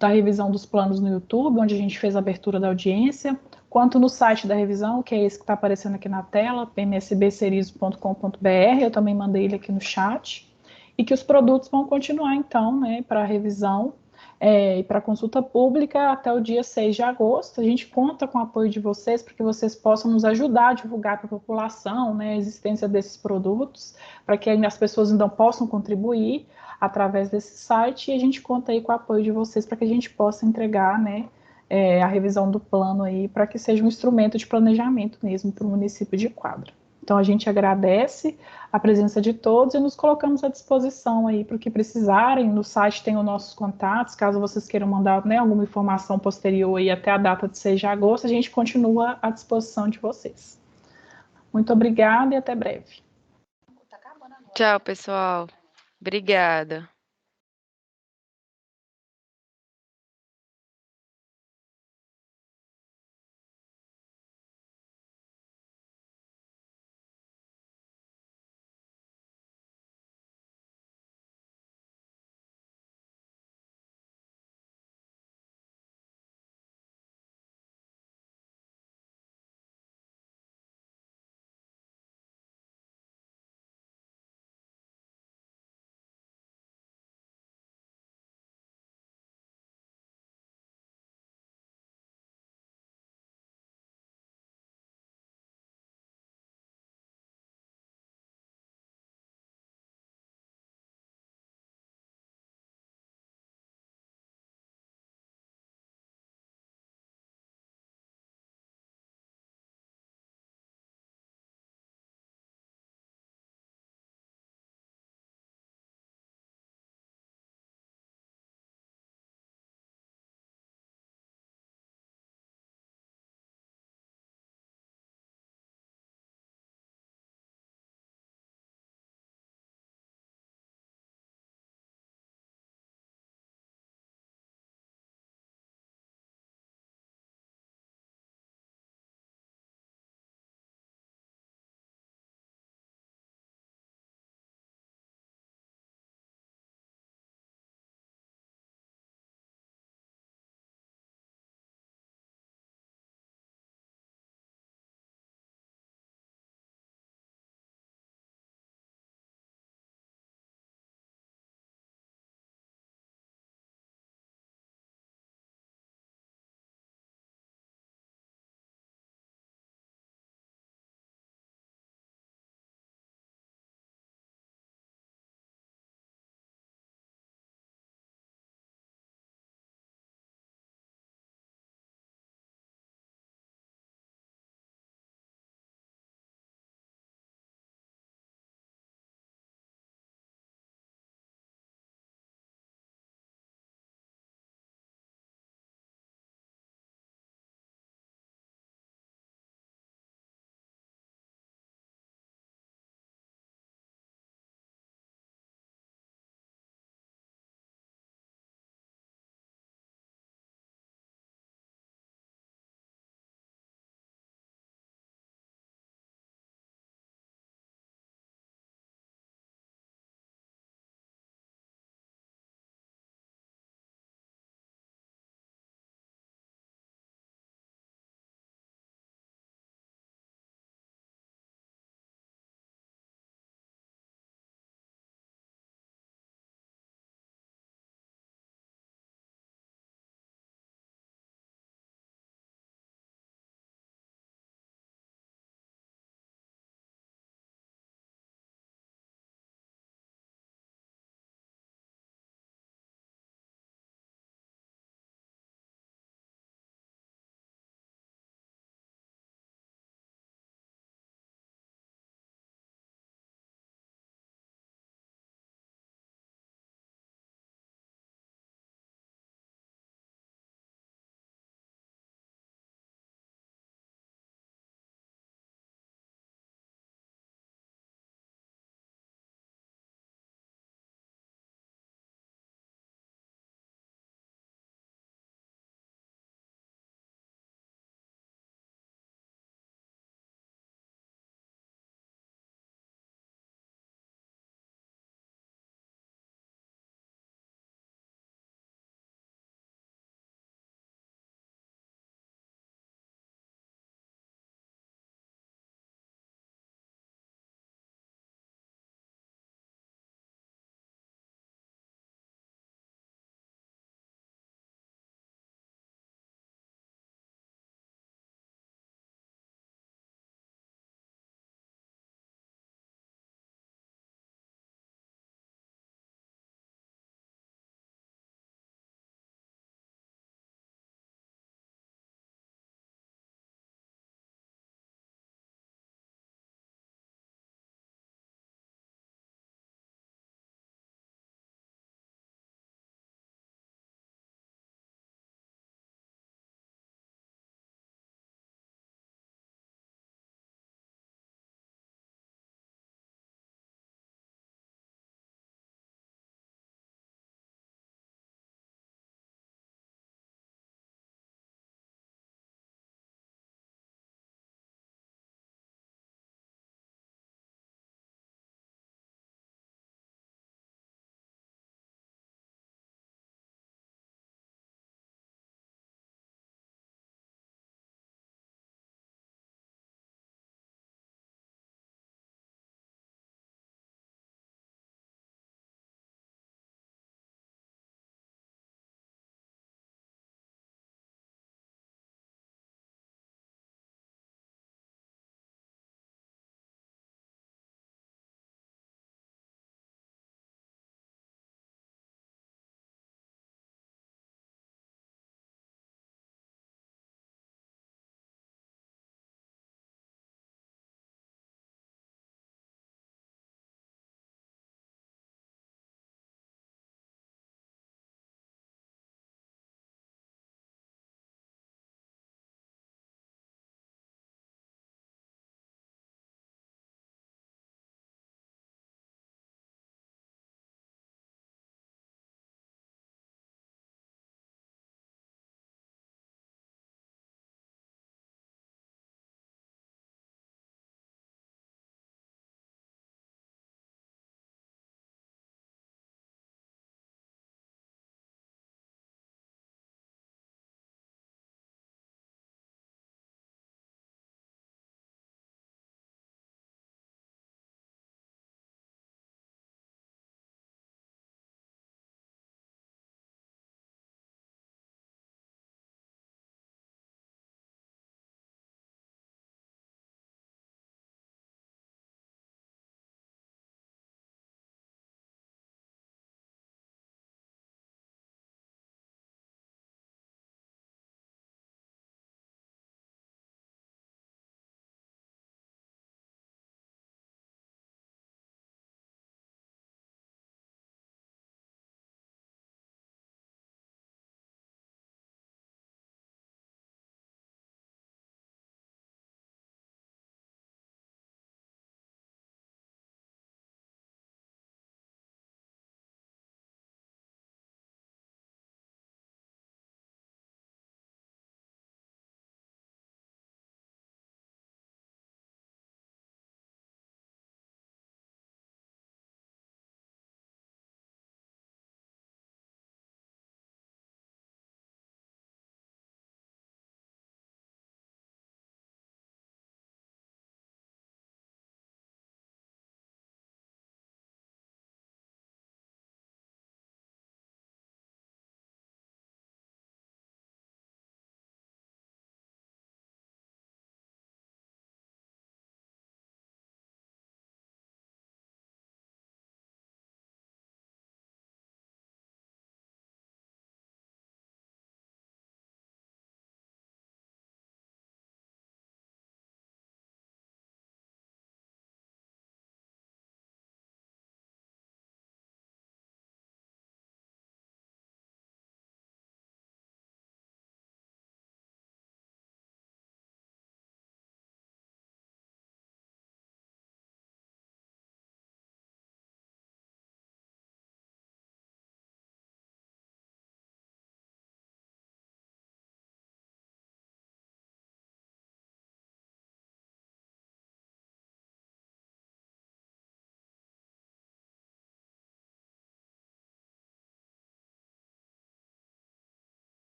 da revisão dos planos no YouTube, onde a gente fez a abertura da audiência, quanto no site da revisão, que é esse que está aparecendo aqui na tela, pmsbcerizo.com.br, eu também mandei ele aqui no chat, e que os produtos vão continuar, então, né, para revisão e para consulta pública até o dia 6 de agosto. A gente conta com o apoio de vocês para que vocês possam nos ajudar a divulgar para a população, né, a existência desses produtos, para que as pessoas então possam contribuir através desse site, e a gente conta aí com o apoio de vocês para que a gente possa entregar, né, a revisão do plano aí, para que seja um instrumento de planejamento mesmo para o município de Quadra. Então, a gente agradece a presença de todos e nos colocamos à disposição aí para o que precisarem. No site tem os nossos contatos, caso vocês queiram mandar, né, alguma informação posterior aí até a data de 6 de agosto, a gente continua à disposição de vocês. Muito obrigada e até breve.
Tchau, pessoal. Obrigada.